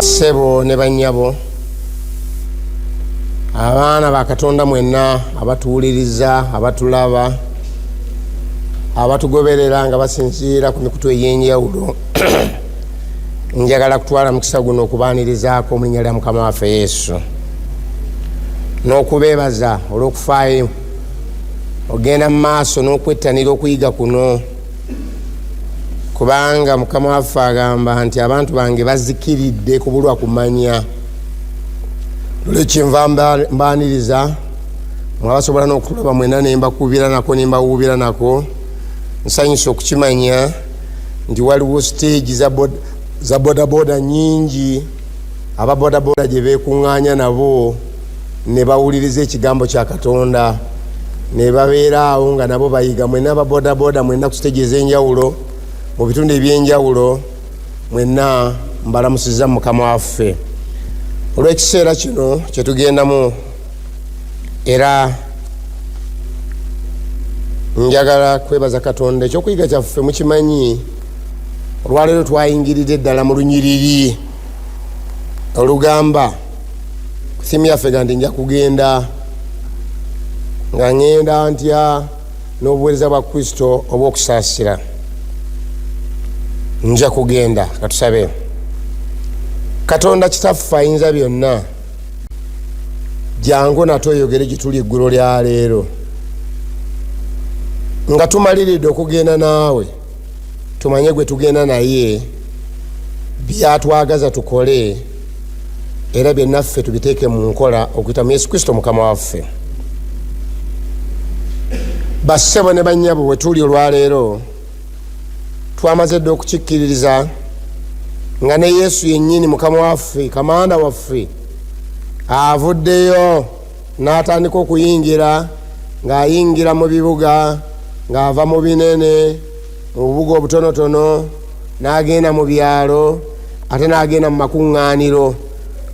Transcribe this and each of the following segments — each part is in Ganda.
Sebo ne bannyabo abaana ba Katonda mwenna abatuwuliriza abatulaba abatugoberera nga basinziira ku mikutu ey'enjawulo njagala kutwala mukisa guno okubaanirizaako mu linnya lya Mukama waffe Yesu n'okubeebaza olw'okufaayo ogenda mu maaso n'okwettanira okuyiga kuno kubanga Mukama waffe agamba nti abantu bange bazikiridde kubulwa kumanya. Lwekyenva mbaaniriza mwabasobola n'okutulaba mwenna ne mbakubira nako ne mbawuubira nako nsanyusa okukimanya nti waliwo stage za bodaboda nyingi ababodaboda gye beekuŋŋaanya nabo ne bawuliriza ekigambo kya Katonda ne babeera awo nga nabo bayiga. Mwenna ababodaboda mwenna ku stage ez'enjawulo mu bitundu eby'enjawulo mwenna mbalamusiza mu Mukama waffe olw'ekiseera kino kyetugendamu, era njagala kwebaza Katonda. Ekyokuyiga kyaffe mukimanyi, olwaleero twayingiridde eddala mu lunyiriri olugamba ku thimu yaffe ga nti nja kugenda nga ŋŋenda ntya n'obuweereza bwa KRISTO obw'okusaasira. Nja kugenda. Katusabe. Katonda kitaffe ayinza byonna, jangu natweyogere gituli eggulo lya leero nga tumaliridde okugenda naawe, tumanye gwe tugenda naye, byatwagaza tukole era byennaffe tubiteeke mu nkola okuyita mu Yesu Kristo Mukama waffe. Bassebo ne bannyabo bwe tuli olwaleero twamaze dde okukikkiririza nga ne Yesu yennyini Mukama waffe Kamanda waffe avuddeyo n'atandika okuyingira, ng'ayingira mu bibuga, ng'ava mu binene, mu bubuga obutonotono, n'agenda mu byalo, ate n'agenda mu makuŋŋaaniro,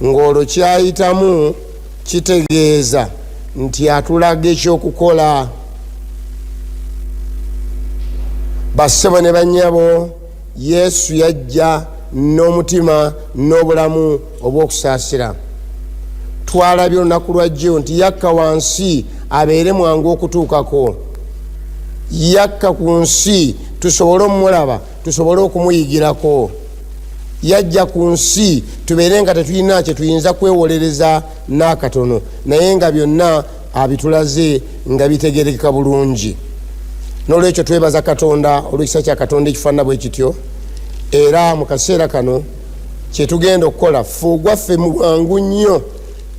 ng'olwo kyayitamu kitegeeza nti atulaga ekyokukola. Bassebo ne bannyabo, Yesu yajja n'omutima n'obulamu obw'okusaasira. Twalabye olunaku lwajjo nti yakka wansi abeere mwangu okutuukako, yakka ku nsi tusobole omulaba, tusobole okumuyigirako. Yajja ku nsi tubeere nga tetulina kye tuyinza kwewolereza n'akatono, naye nga byonna abitulaze nga bitegerekeka bulungi. N'olwekyo twebaza Katonda olw'ekisa kya Katonda ekifaanana bwe kityo, era mu kaseera kano kyetugenda okukola ffe gwaffe mwangu nnyo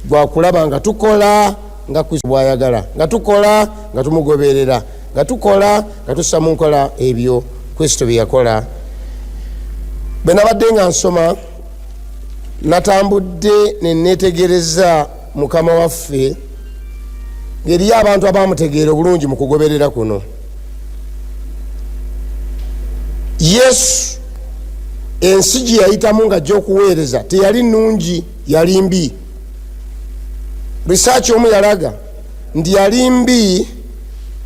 gwa kulaba nga tukola nga Kristo bw'ayagala, nga tukola nga tumugoberera, nga tukola nga tussa mu nkola ebyo Kristo bye yakola. Bwe nabadde nga nsoma natambudde ne neetegereza Mukama waffe ng'eriyo abantu abaamutegeera obulungi mu kugoberera kuno. Yesu ensi gye yayitamu nga gy'okuweereza teyali nnungi, yali mbi. Risaaki omu yalaga nti yali mbi,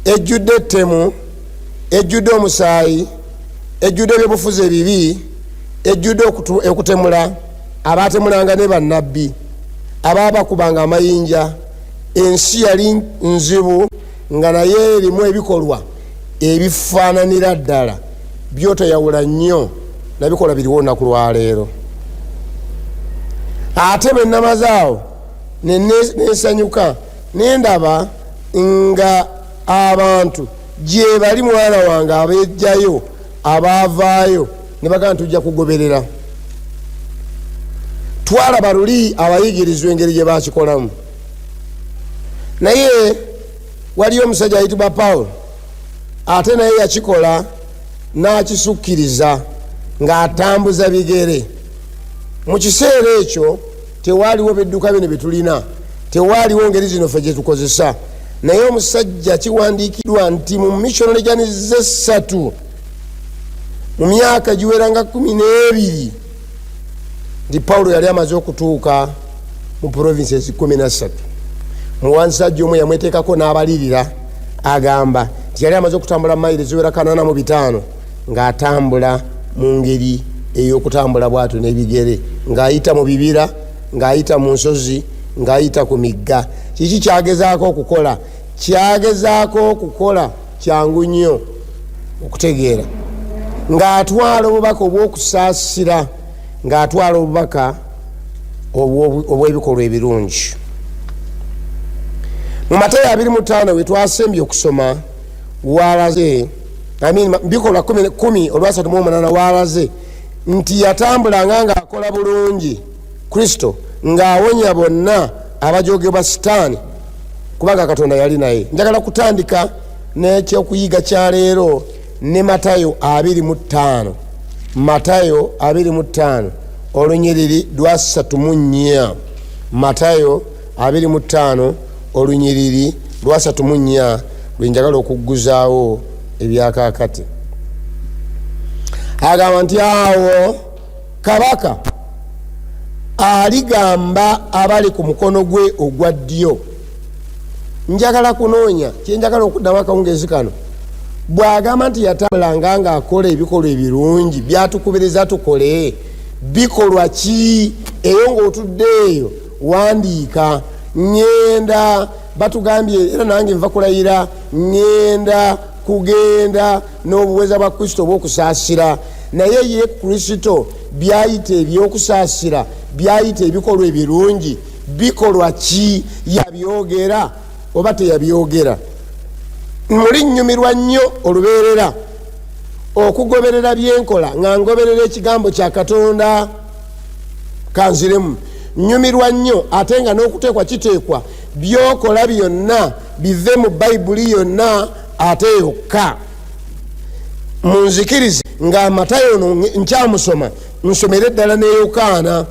ejjudde ettemu, ejjudde omusaayi, ejjudde ebyobufuzi ebibi, ejjudde okutemula, abaatemulanga ne bannabbi, abaabakubanga amayinja. Ensi yali nzibu nga naye erimu ebikolwa ebifaananira ddala byotayawula nnyo nabikola biriwo olunaku lwaleero. Ate bwe namazaawo nensanyuka nendaba nga abantu gye bali mwana wange abejjayo abaavaayo ne bagamba tujja kugoberera. Twalaba luli abayigirizwa engeri gye bakikolamu, naye waliyo omusajja ayitibwa Pawulo, ate naye yakikola n'akisukkiriza ng'atambuza bigere. Mu kiseera ekyo tewaaliwo bedduka bino bye tulina, tewaaliwo ngeri zino ffe gye tukozesa, naye omusajja kiwandiikidwa nti mu missionary journeys 3 mu myaka giwera nga 12 nti Pawulo yali amaze okutuuka mu provinces 13. Muwansajja omu yamweteekako n'abalirira agamba nti yali amaze okutambula mayiro ziwera 85 ng'atambula mu ngeri ey'okutambula bwatu n'ebigere ng'ayita mu bibira ng'ayita mu nsozi ng'ayita ku migga. Kiki kyagezaako okukola? Kyagezaako okukola kyangu nnyo okutegeera, ng'atwala obubaka obw'okusaasira, ng'atwala obubaka obw'ebikolwa ebirungi. Mu Matayo 25 we twasembye okusoma walaze bikolwa 10:38 walaze nti yatambulanga ng'akola bulungi Kristo ng'awonya bonna abajogebwa Sitaani kubanga Katonda yali naye. Njagala kutandika n'ekyokuyiga kya leero ne Matayo 25. Matayo 25 olunyiriri lwa 34. Matayo 25 olunyiriri lwa 34 lwenjagala okugguzaawo ebyakakati. Agamba nti awo kabaka aligamba abali ku mukono gwe ogwa ddyo. Njagala kunoonya kyenjagala okuddamu akawungeezi kano. Bw'agamba nti yatambulanga ng'akola ebikolwa ebirungi byatukubiriza tukole, bikolwa ki? Eyo ng'otudde eyo wandiika. Ngenda batugambye era nange nva kulayira ngenda kugenda n'obuweeza bwa Kristo obw'okusaasira. Naye ye Kristo byayita ebyokusaasira, byayita ebikolwa ebirungi, bikolwa ki? Yabyogera oba teyabyogera? Muli nnyumirwa nnyo olubeerera okugoberera byenkola nga ngoberera ekigambo kya Katonda kanziremu. Nnyumirwa nnyo ate nga n'okuteekwa kiteekwa byokola byonna bive mu Bayibuli yonna ate yokka. Munzikirize nga Matayo nkyamusoma, nsomere ddala ne Yokaana,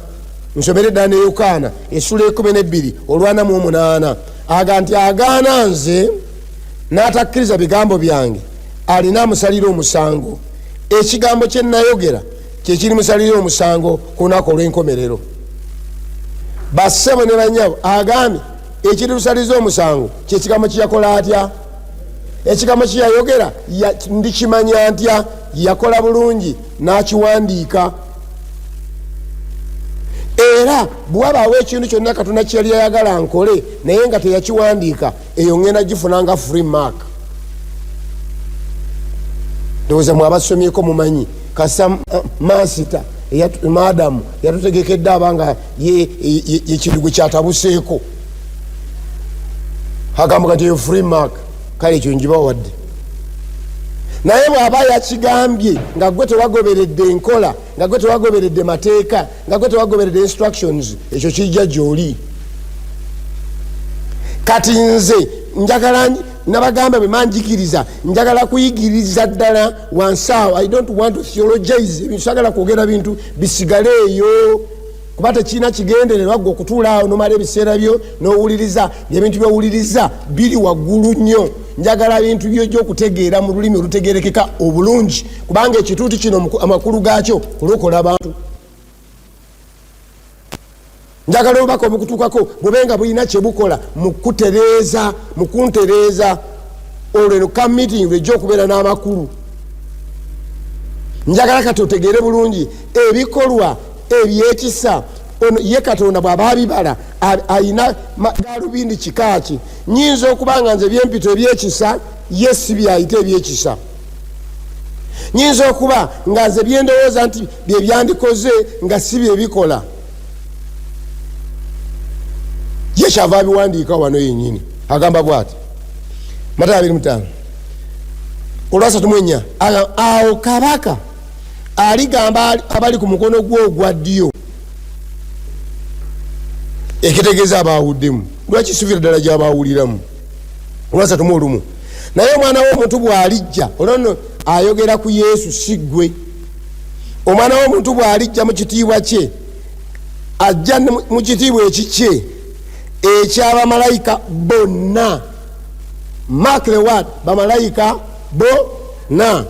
nsomere ddala ne Yokaana essula 12 olwa-48. Aga nti agaana nze n'atakkiriza bigambo byange alina amusalira omusango. Ekigambo kye nayogera kye kiri musalira omusango ku lunaku olw'enkomerero. Bassebo ne banyabo agambye ekiri lusaliza omusango kye kigambo kyeyakola atya? Ekigambo kyeyayogera ndikimanya ntya? Yakola bulungi n'akiwandiika. Era bw'abaawo ekintu kyonna Katonda kye yali ayagala nkole naye nga teyakiwandiika, eyo ngenda gifunanga free mark. Ndowooza mwabasomyeko mumanyi kasa masita madamu yatutegekedde abanga yekirugu kyatabuseeko agamba kati eyo free mark. Kale ekyo njibawadde. Naye bw'aba yakigambye nga gwe tewagoberedde enkola, nga gwe tewagoberedde mateeka, nga gwe tewagoberedde instructions, ekyo kijja gy'oli. Kati nze njagala nabagamba bwe manjikiriza njagala kuyigiriza ddala wansi awo. I don't want to theologize, nsagala kwogera bintu bisigale eyo kuba tekirina kigendererwa gwe okutuula awo nomala ebiseera byo n'owuliriza ebintu by'owuliriza biri waggulu nnyo. Njagala bintu byo gy'okutegeera mu lulimi olutegerekeka obulungi kubanga ekituuti kino amakulu gaakyo olwokola abantu. Njagala obubaka obukutuukako bubenga bulina kye bukola mu kuntereeza olwo ka meeting lwejja okubeera n'amakulu. Njagala kati otegeere bulungi ebikolwa ebyekisa. Ono ye Katonda bw'aba abibala alina galubindi kikaaki. Nyinza okubanga nze byempito ebyekisa ye si byayita ebyekisa. Nyinza okuba nga nze byendowooza nti bye byandikoze nga si bye bikola. Ye kyava abiwandiika wano yennyini agamba bw'ati. Matayo 25 olwa-34 awo kabaka aligamba abali ku mukono gwe ogwa ddyo. Ekitegeeza abaawuddemu lwaki sivira ddala gy'abaawuliramu. Olwa-31 naye omwana w'omuntu bw'alijja, olwono ayogera ku Yesu si ggwe. Omwana w'omuntu bw'alijja mu kitiibwa kye, ajja mu kitiibwa ekikye eky'abamalayika bonna. Mark the word, bamalayika bonna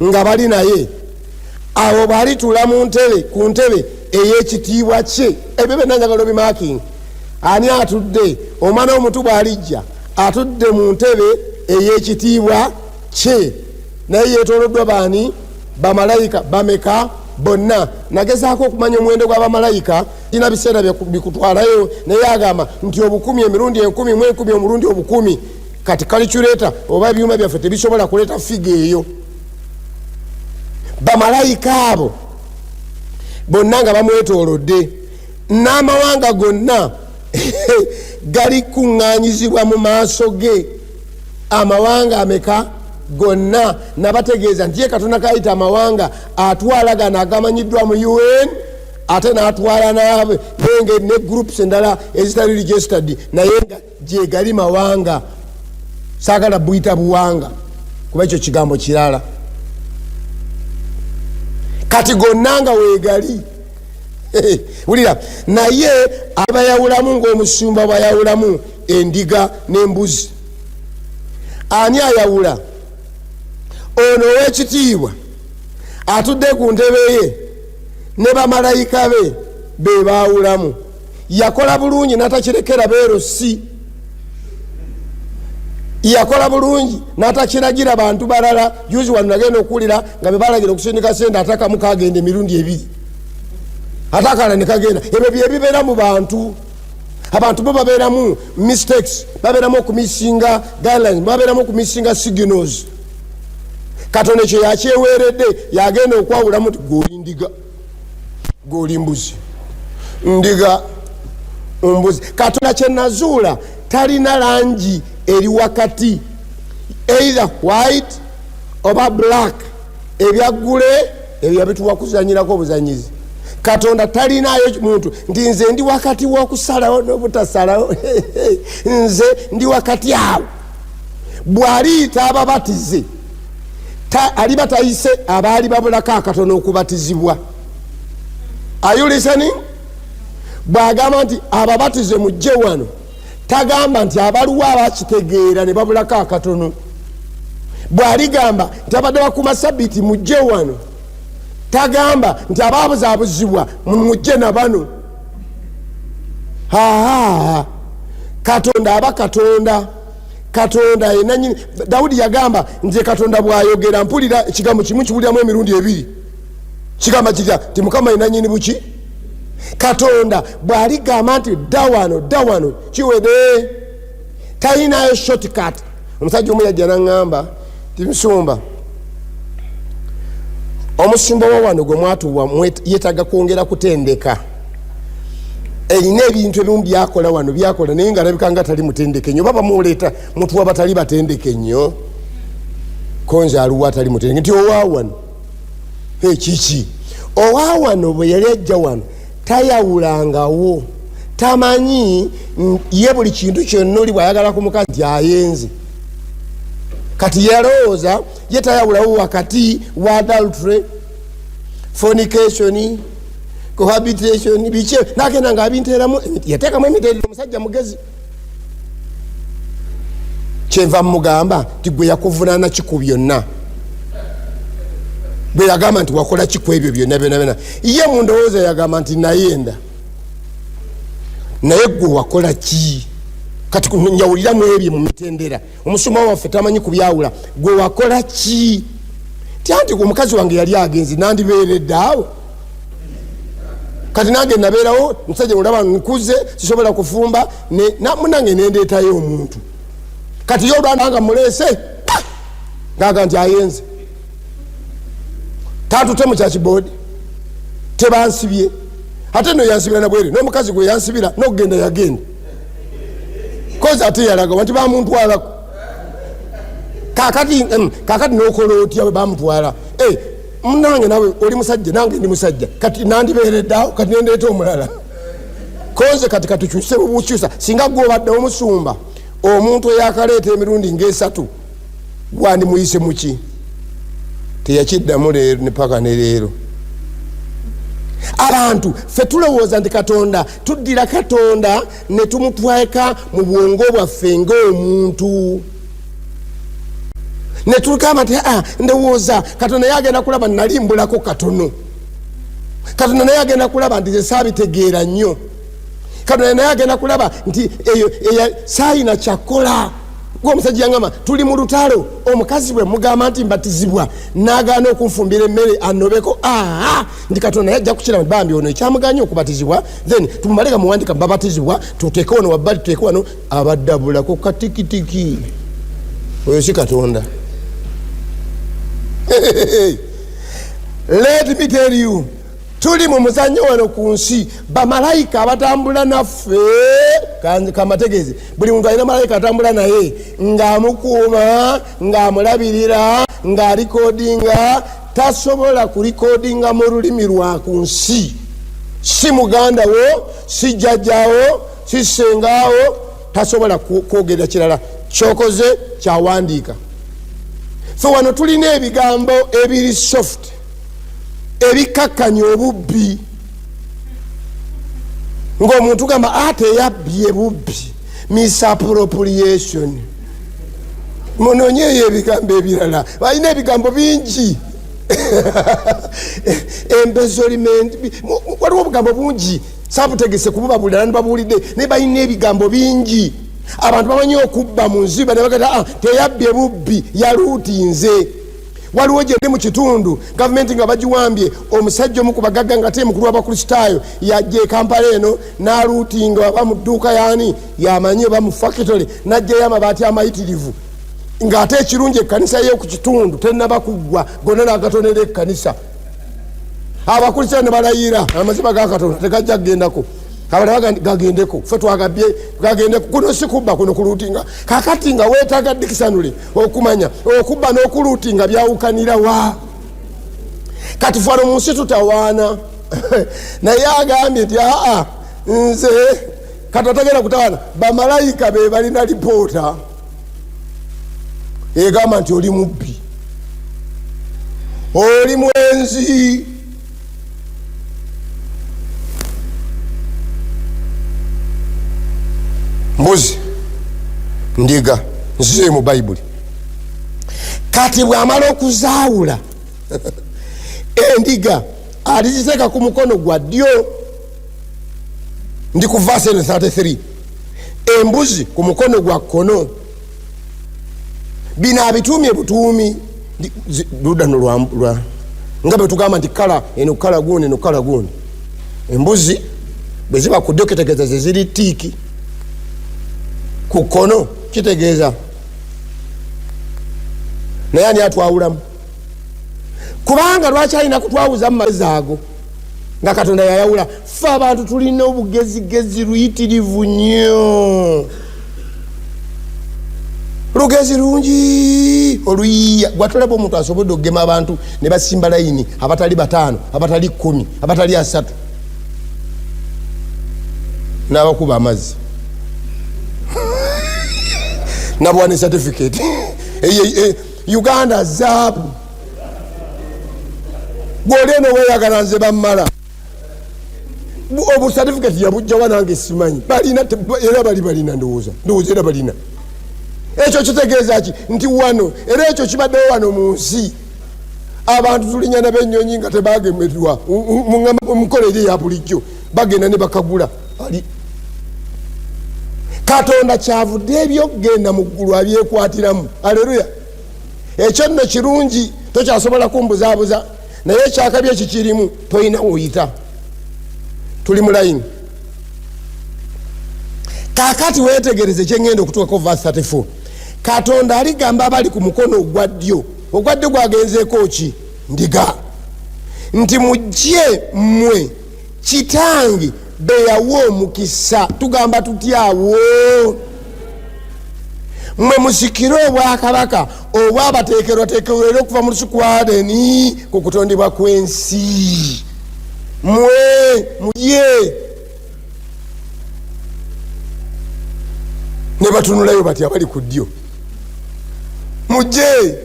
nga bali naye. Awo bw'alituula ku ntebe ey'ekitiibwa kye. Ebyo byonna njagala bimakinga. Ani atudde? Omwana w'omuntu bw'alijja atudde mu ntebe ey'ekitiibwa kye, naye yeetooloddwa baani? Bamalayika bameka? bonna nagezaako okumanya omuwendo gw'abamalayika tina biseera bikutwalayo naye agamba nti 10,000 emirundi 10,000 mu 10,000 omulundi 10,000 kati calculator oba ebyuma byaffe tebisobola kuleeta figa eyo. Bamalayika abo bonna nga bamwetoolodde n'amawanga gonna gali kuŋŋaanyizibwa mu maaso ge. Amawanga ameka gonna nabategeeza nti ye Katonda kayita amawanga atwala gano agamanyiddwa mu UN ate n'atwala naabe nenge ne groups endala ezitali registered naye nga gye gali mawanga. Saagala buyita buwanga kuba ekyo kigambo kirala. Kati gonna nga weegali wulira naye abayawulamu ng'omusumba bayawulamu endiga n'embuzi. Ani ayawula? Ono ow'ekitiibwa atudde ku ntebe ye ne bamalayika be baawulamu. Yakola bulungi n'atakirekera beerosi. Yakola bulungi n'atakiragira bantu balala. Juzi wano nagenda okuwulira nga be balagira okusindika sente atakamu kagenda emirundi 2 atakala ne kagenda. Ebyo bye bibeera mu bantu. Abantu bo babeeramu mistakes, babeeramu okumisinga guidelines, babeeramu okumisinga signals. Katonda ekyo yakyeweeredde yagenda okwawulamu nti goli ndiga goli mbuzi ndiga mbuzi. Katonda kyenazuula talina langi eri wakati either white oba black. Ebyaggule ebyo bituwa kuzanyirako obuzanyizi. Katonda talinayo muntu nti nze ndi wakati w'okusalawo n'obutasalawo nze ndi wakati awo. Bw'aliyita ababatize aliba tayise abaali babulako akatono okubatizibwa. Are you listening? Bw'agamba nti ababatize mujje wano tagamba nti abaluwo abakitegeera ne babulako akatono. Bw'aligamba nti abadde bakuma sabbiiti mujje wano tagamba nti ababuzaabuzibwa mujje na bano. Katonda aba Katonda. Katonda yenanyini. Dawudi yagamba nze Katonda bw'ayogera mpulira ekigambo kimu kiwuliramu emirundi 2. Kigamba kitya ti Mukama yenanyini buki. Katonda bw'aligamba nti dawano kiwede talinayo shortcut. Omusajja omu yajja n'aŋŋamba ti Musumba, omusumba wa wano gwe mwatuwa yeetaga kwongera kutendeka. Erina ebintu ebimu byakola wano byakola naye nga alabika nga tali mutendeke nnyo. Baba muleeta mutuwa batali batendeke nnyo. Konza aluwa atali mutendeke nti owa wano kiki. Owa wano bwe yali ajja wano tayawulangawo. Tamanyi ye buli kintu kyonna oli bw'ayagala ku mukazi nti ayenze. Kati yalowooza ye tayawulawo wakati wa adultery, fornication, cohabitation biche nagenda nga abinteeramu yateekamu emiteerero. Omusajja mugezi. Kyenva mugamba nti gwe yakuvunaana kiku byonna. Bwe yagamba nti wakola kiku ebyo byonna. Ye mu ndowooza yagamba nti nayenda. Naye gwe wakola ki? Kati njawuliramu ebyo mu mitendera. Omusumba waffe tamanyi kubyawula. Gwe wakola ki? Anti omukazi wange yali agenzi nandibeeredde awo. Kati nange nabeerawo musajja mulaba nkuze sisobola kufumba munange nendeetayo omuntu. Kati yo olwandanga muleese ngaga nti ayenze. Tantute mu kyakiboodi tebansibye. Ate no yansibira na bwere n'omukazi gwe yansibira n'okugenda yagenda. Kozi ate yalaga nti bamutwalako. Kakati n'okola otya bwe bamutwala. Munange nawe oli musajja nange ndi musajja. Kati nandibeeredde awo kati nendeeta omulala. Koze kati katukyuse bukyusa. Singa gwe obadde omusumba omuntu eyakaleeta emirundi ng'esatu wandi muyise muki? Teyakiddamu leero ne paka ne leero. Abantu ffe tulowooza nti Katonda tuddira Katonda ne tumutweka mu bwongo bwaffe ng'omuntu. Ne tulugamba nti ndowooza Katonda yagenda kulaba nalimbulako katono. Katonda naye agenda kulaba nti saabitegeera nnyo. Katonda naye agenda kulaba nti eyo saayina kyakola gwe omusajja ngama tuli mu lutalo omukazi bwe mugamba nti mbatizibwa n'agaana okunfumbira emmere anobeko ndi Katonda yajja kukira bambi ono ekyamuganya okubatizibwa then tumumaleka muwandika babatizibwa tuteeke wano wabbali tuteeke wano abaddabula ku katikitiki oyo si Katonda. Let me tell you, tuli mu muzannyo wano ku nsi bamalayika abatambula naffe kamategeeze buli muntu alina malayika atambula naye ng'amukuuma ng'amulabirira ng'alikodinga tasobola kulikodinga mu lulimi lwa ku nsi si muganda wo si jjajjaawo si sengaawo tasobola kwogera kirala kyokoze kyawandiika. So wano tulina ebigambo ebiri soft ebikakkanya obubbi ng'omuntu gamba teyabbye bubbi misappropriation munonyeeyo ebigambo ebirala balina ebigambo bingi embezzlement waliwo obugambo bungi sabutegese kububabulira nibabuulidde naye balina ebigambo bingi. Abantu bamanyi okubba mu nziba ne bagamba teyabbye bubbi yaluutinze. Waliwo gye ndi mu kitundu gavumenti nga bagiwambye omusajja omu ku bagagga nga te mukulu w'abakristaayo yajja e Kampala eno n'aluutinga aba mu dduuka yaani yamanyi oba mu fakitole n'ajjayo amabaati amayitirivu ng'ate ekirungi ekkanisa y'oku kitundu tennaba kuggwa gonna n'agatonera ekkanisa. Abakristaayo ne balayira amaziba ga Katonda tegajja kugendako kabala gagendeko fe twagabye gagendeko kuno sikubba kuno kuluutinga kakati nga weetaaga dikisanule okumanya okubba n'okuluutinga byawukanira wa kati fano mu nsi tutawaana naye agambye nti nze katatagenda kutawaana bamalayika be balina lipoota egamba nti oli mubbi oli mwenzi. Mbuzi ndiga nzize mu Bayibuli kati bw'amala okuzaawula endiga aliziteeka ku mukono gwa ddyo ndi ku verse 33 embuzi ku mukono gwa kkono bino abituumye butuumi ludano lwa nga bwe tugamba nti kala eno kala gundi eno kala gundi embuzi bwe ziba ku ddyo kitegeeza ze ziri tiiki ku kkono kitegeeza naye ani atwawulamu kubanga lwaki alina kutwawuza mu magezi ago nga Katonda yayawula ffe abantu tulina obugezigezi luyitirivu nnyo lugezi lungi oluyiya gwatulaba omuntu asobodde okugema abantu ne basimba layini abatali 5 abatali 10 abatali 3 n'abakuba amazzi nabwane certificate Uganda zaabu gwoleno weyagala nze bammala obu certificate yabujjawa nange simanyi balina era balina ndowooza era balina ekyo kitegeeza ki nti wano era ekyo kibaddewo wano mu nsi abantu tulinyana b'ennyonyi nga tebagemerwa mukolo eri eya bulijjo bagenda ne bakagula ali Katonda kyavudde ebyokugenda mu ggulu abyekwatiramu. Aleluya. Ekyo nno kirungi tokyasobola kumbuzaabuza naye ekyakabi ekikirimu toyina wuyita. Tuli mu layini. Kaakati weetegereze kyengenda okutuukako verse 34. Katonda aligamba abali ku mukono ogwa ddyo. Ogwa ddyo gwagenzeeko ki? Ndiga. Nti mujje mmwe kitange beyawo omukisa tugamba tutyawo mmwe musikire obwakabaka obwabateekerwateekerwa okuva mu lusuku lwa Adeni ku kutondebwa kw'ensi mmwe mujye ne batunulayo bati abali ku ddyo mujye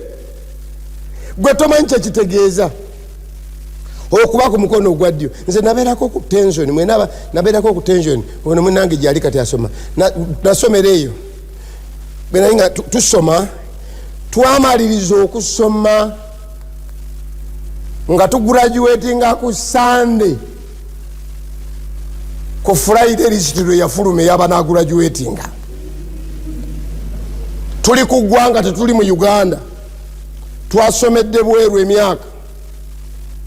gwe tomanyi kyekitegeeza okuba ku mukono ogwa ddyo. Nze nabeerako ku tension mwenaba nabeerako ku tension ono munange gyali kati asoma nasomera eyo benaye nga tusoma twamaliriza okusoma nga tuguraduatinga ku Sunday ku Friday lisitiro yafuluma eyaba naguraduatinga tuli ku ggwanga tetuli mu Uganda twasomedde bweru emyaka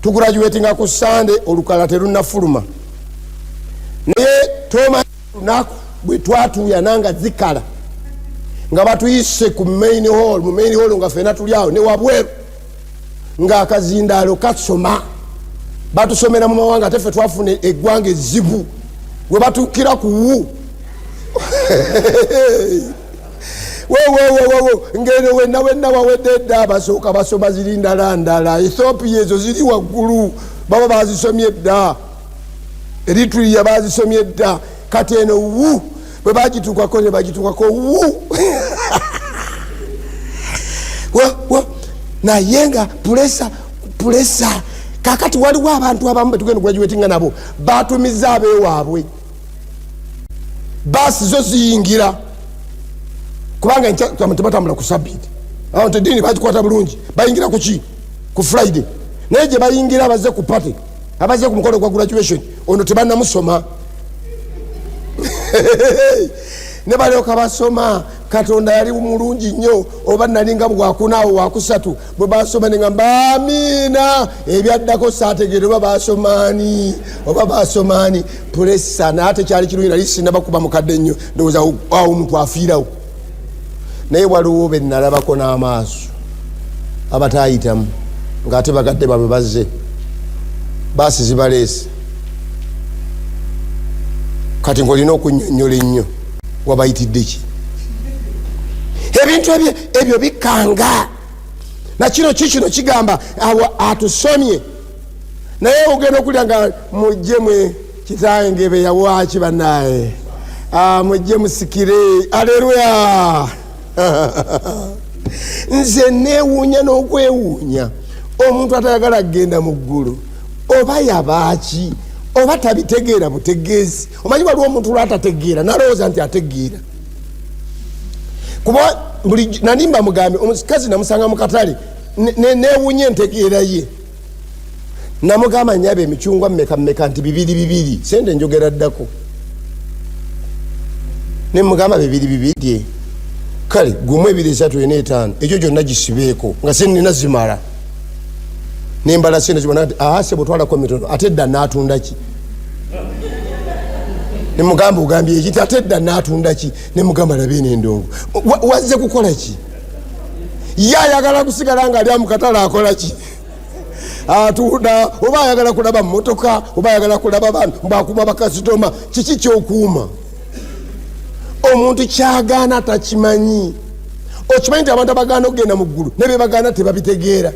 tugurajuwetinga ku Sunday olukala terunafuluma naye tomanyi lunaku bwe twatuuya nanga zikala nga batuyise ku main hall mu main hall nga fena tuli awo ne wabweru nga akazindaalo kasoma batusomera mu mawanga tefe twafune eggwanga ezzibu we batukira ku wu ngeno wenna wawedde edda abasooka basoma ziri ndala Ethiopia ezo ziri waggulu baba bazisomye edda Eritrea bazisomye edda kati eno wu bwe bagitukako ne bagitukako wu naye nga pulesa kakati waliwo abantu abamu betugenda graduatinga nabo batumiza abeewaabwe basi zo ziyingira kubanga tebatambula ku Sabbiiti abantu eddiini bagikwata bulungi bayingira kuki ku Friday naye gye bayingira abaze ku party abaze ku mukolo gwa graduation ono tebannamusoma ne balyoka basoma Katonda yali mulungi nnyo oba nalinga bwakunaawo wakusatu bwe basoma nengamba amiina ebyaddako saategeere oba basomaani pulesa naye ate kyali kirungi nali sinnabakuba mukadde nnyo ndowooza awo omuntu afiirawo naye waliwo be nalabako n'amaaso abataayitamu ng'ate bagadde babwe bazze baasi zibaleese kati ng'olina okunnyonnyola ennyo wabayitidde ki ebintu ebyo bikanga na kino kigamba atusomye naye ogenda okulya nga mujje mwe kitange be yawaki bannaye mujje musikire aleluya nze neewuunya n'okwewuunya omuntu atayagala kgenda mu ggulu oba yabaaki oba tabitegeera butegeezi omanyi waliwo omuntu lwatategeera nalowooza nti ategeera kuba buli nanimba mugambe omukazi namusanga mu katale neewuunya entegeera ye namugamba nyabe emicungwa mmeka nti 2 sente njogera ddako nemugamba 2 kale gumu 2 3 4 5 ekyo gyonna gisibeeko nga senina zimala nembala sente zibona ase butwalako mitono ate dda naatunda ki nemugamba ogambye ekiti ate dda naatunda ki nemugamba labe n'endongo wazze kukola ki ye ayagala kusigala nga ali mu katale akola ki atunda oba ayagala kulaba mmotoka oba ayagala kulaba bantu mbakuma bakasitoma kiki kyokuuma omuntu kyagaana takimanyi okimanyi nti abantu abagaana okugenda mu ggulu ne be bagaana tebabitegeera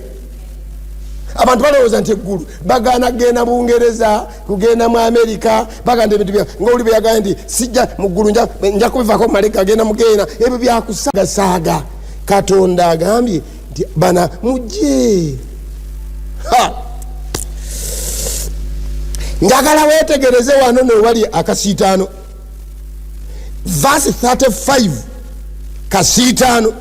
abantu balowooza nti eggulu bagaana kgenda mu Bungereza kugenda mu Amerika baganda ebintu ngaoli beyagana nti sijja mu ggulu nja kubivaako mu maleka agenda mugeena ebyo byakusaagasaaga Katonda agambye nti bana mujje njagala weetegereze wano newali akasiitaano verse 35 kasiitaano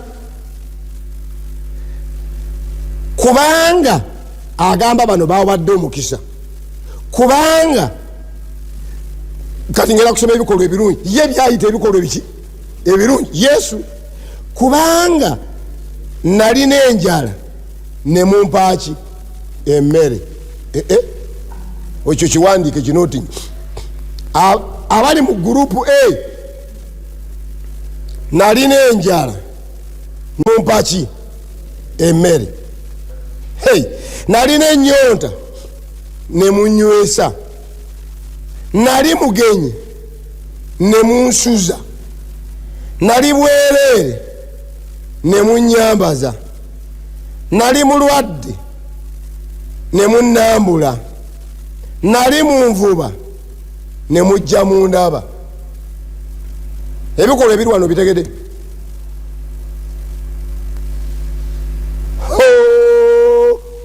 kubanga agamba bano bawadde omukisa kubanga kati ngera kusoma ebikolwa ebirungi ye byayita ebikolwa ebiki ebirungi Yesu kubanga nalina enjala ne mumpaaki emmere ekyo kiwandiike kinoti abali mu gurupu A nalina enjala mumpaaki emmere nalina ennyonta ne munywesa nali mugenyi ne munsuza nali bwereere ne munnyambaza nali mulwadde ne munnambula nali munvuba ne mujja mundaba ebikolwa ebiri wano bitegede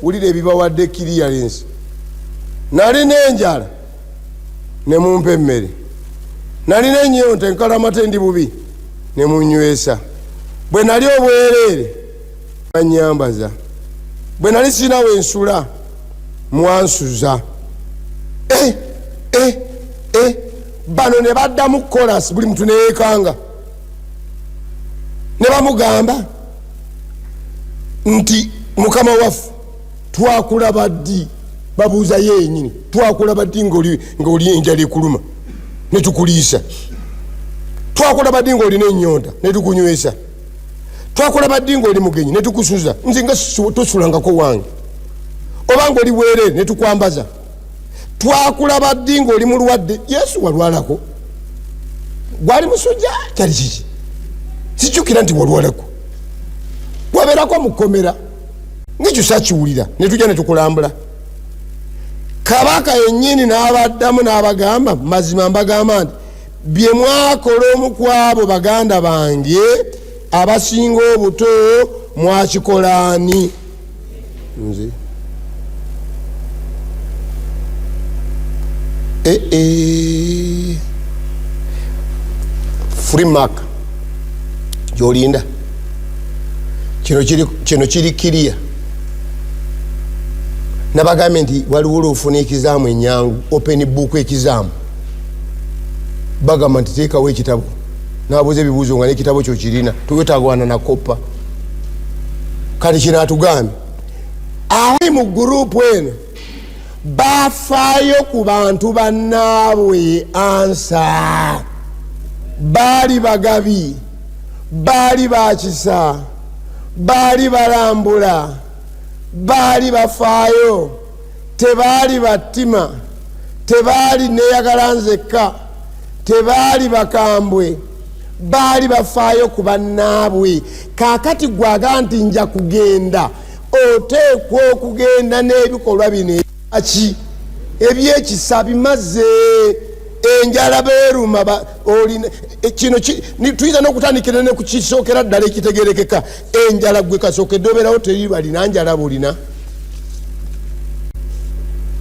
wulira ebibawadde clearance nalina enjala ne mumpa emmere nalina ennyonta enkalamata endi bubi ne munywesa bwe nali obwereere annyambaza bwe nali sinawo ensula mwansuza bano ne baddamu kolas buli muntu neyeekanga ne bamugamba nti mukama waffe twakulaba ddi, babuuza yenyini, twakulaba ddi ng'oli enjala ekuluma ne tukuliisa, twakulaba ddi ng'olina ennyonta ne tukunywesa, twakulaba ddi ng'oli mugenyi ne tukusuza, nze nga tosulangako wange, oba ng'oli bwereere ne tukwambaza, twakulaba ddi ng'oli mulwadde. Yesu walwalako? Gwali musujja? Kyali kiki? Sijjukira nti walwalako, wabeerako mukomera ng'ekyo sakiwulira ne tujja ne tukulambula. Kabaka yennyini n'abaddamu n'abagamba, mazima mbagamba nti bye mwakola omu ku abo baganda bange abasinga obuto mwakikolaani? Nze free mark gyolinda kino kiri kiriya. Nabagambye nti waliwo olwofuna ekizaamu enyangu, open book ekizaamu, bagamba nti teekawo ekitabo, nabuuza ebibuuzo nga n'ekitabo kyo kirina, tuwetaagwana na koppa. Kati kino atugambye abali mu gurupu eno bafaayo ku bantu bannaabwe ansa, baali bagabi, baali bakisa, baali balambula, baali bafaayo, tebaali battima, tebaali neeyagala nzekka, tebaali bakambwe, baali bafaayo ku bannaabwe. Kaakati gwaga nti nja kugenda, oteekwa okugenda n'ebikolwa bino aki ebyekisa bimaze. Enjala beeruma kino tuyinza n'okutandikira ne ku kisookera ddala ekitegerekeka. Enjala gwe kasookedde obeerawo teri balina njala bulina.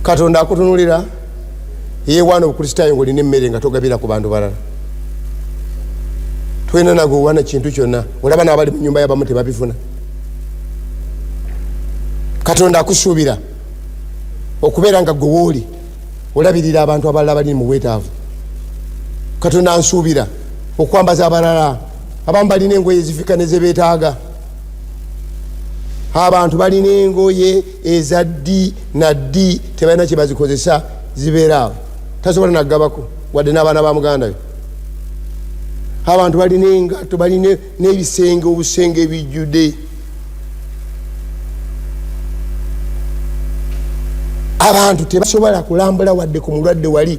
Katonda akutunulira yeewaana obukristaayo ng'olina emmere nga togabira ku bantu balala. Twena nago owaana kintu kyonna, olaba n'abali mu nnyumba y'abamu tebabifuna. Katonda akusuubira okubeera nga gwe wooli olabirira abantu abalala bali mu bwetaavu. Katonda ansuubira okwambaza abalala, abamu balina engoye ezifika ne ze beetaaga, abantu balina engoye eza ddi na ddi tebalina kye bazikozesa, zibeera awo tasobola naggabako wadde n'abaana ba muganda we. Abantu balina engatto, balina n'ebisenge, obusenge ebijjudde. Abantu tebasobola kulambula wadde ku mulwadde wali,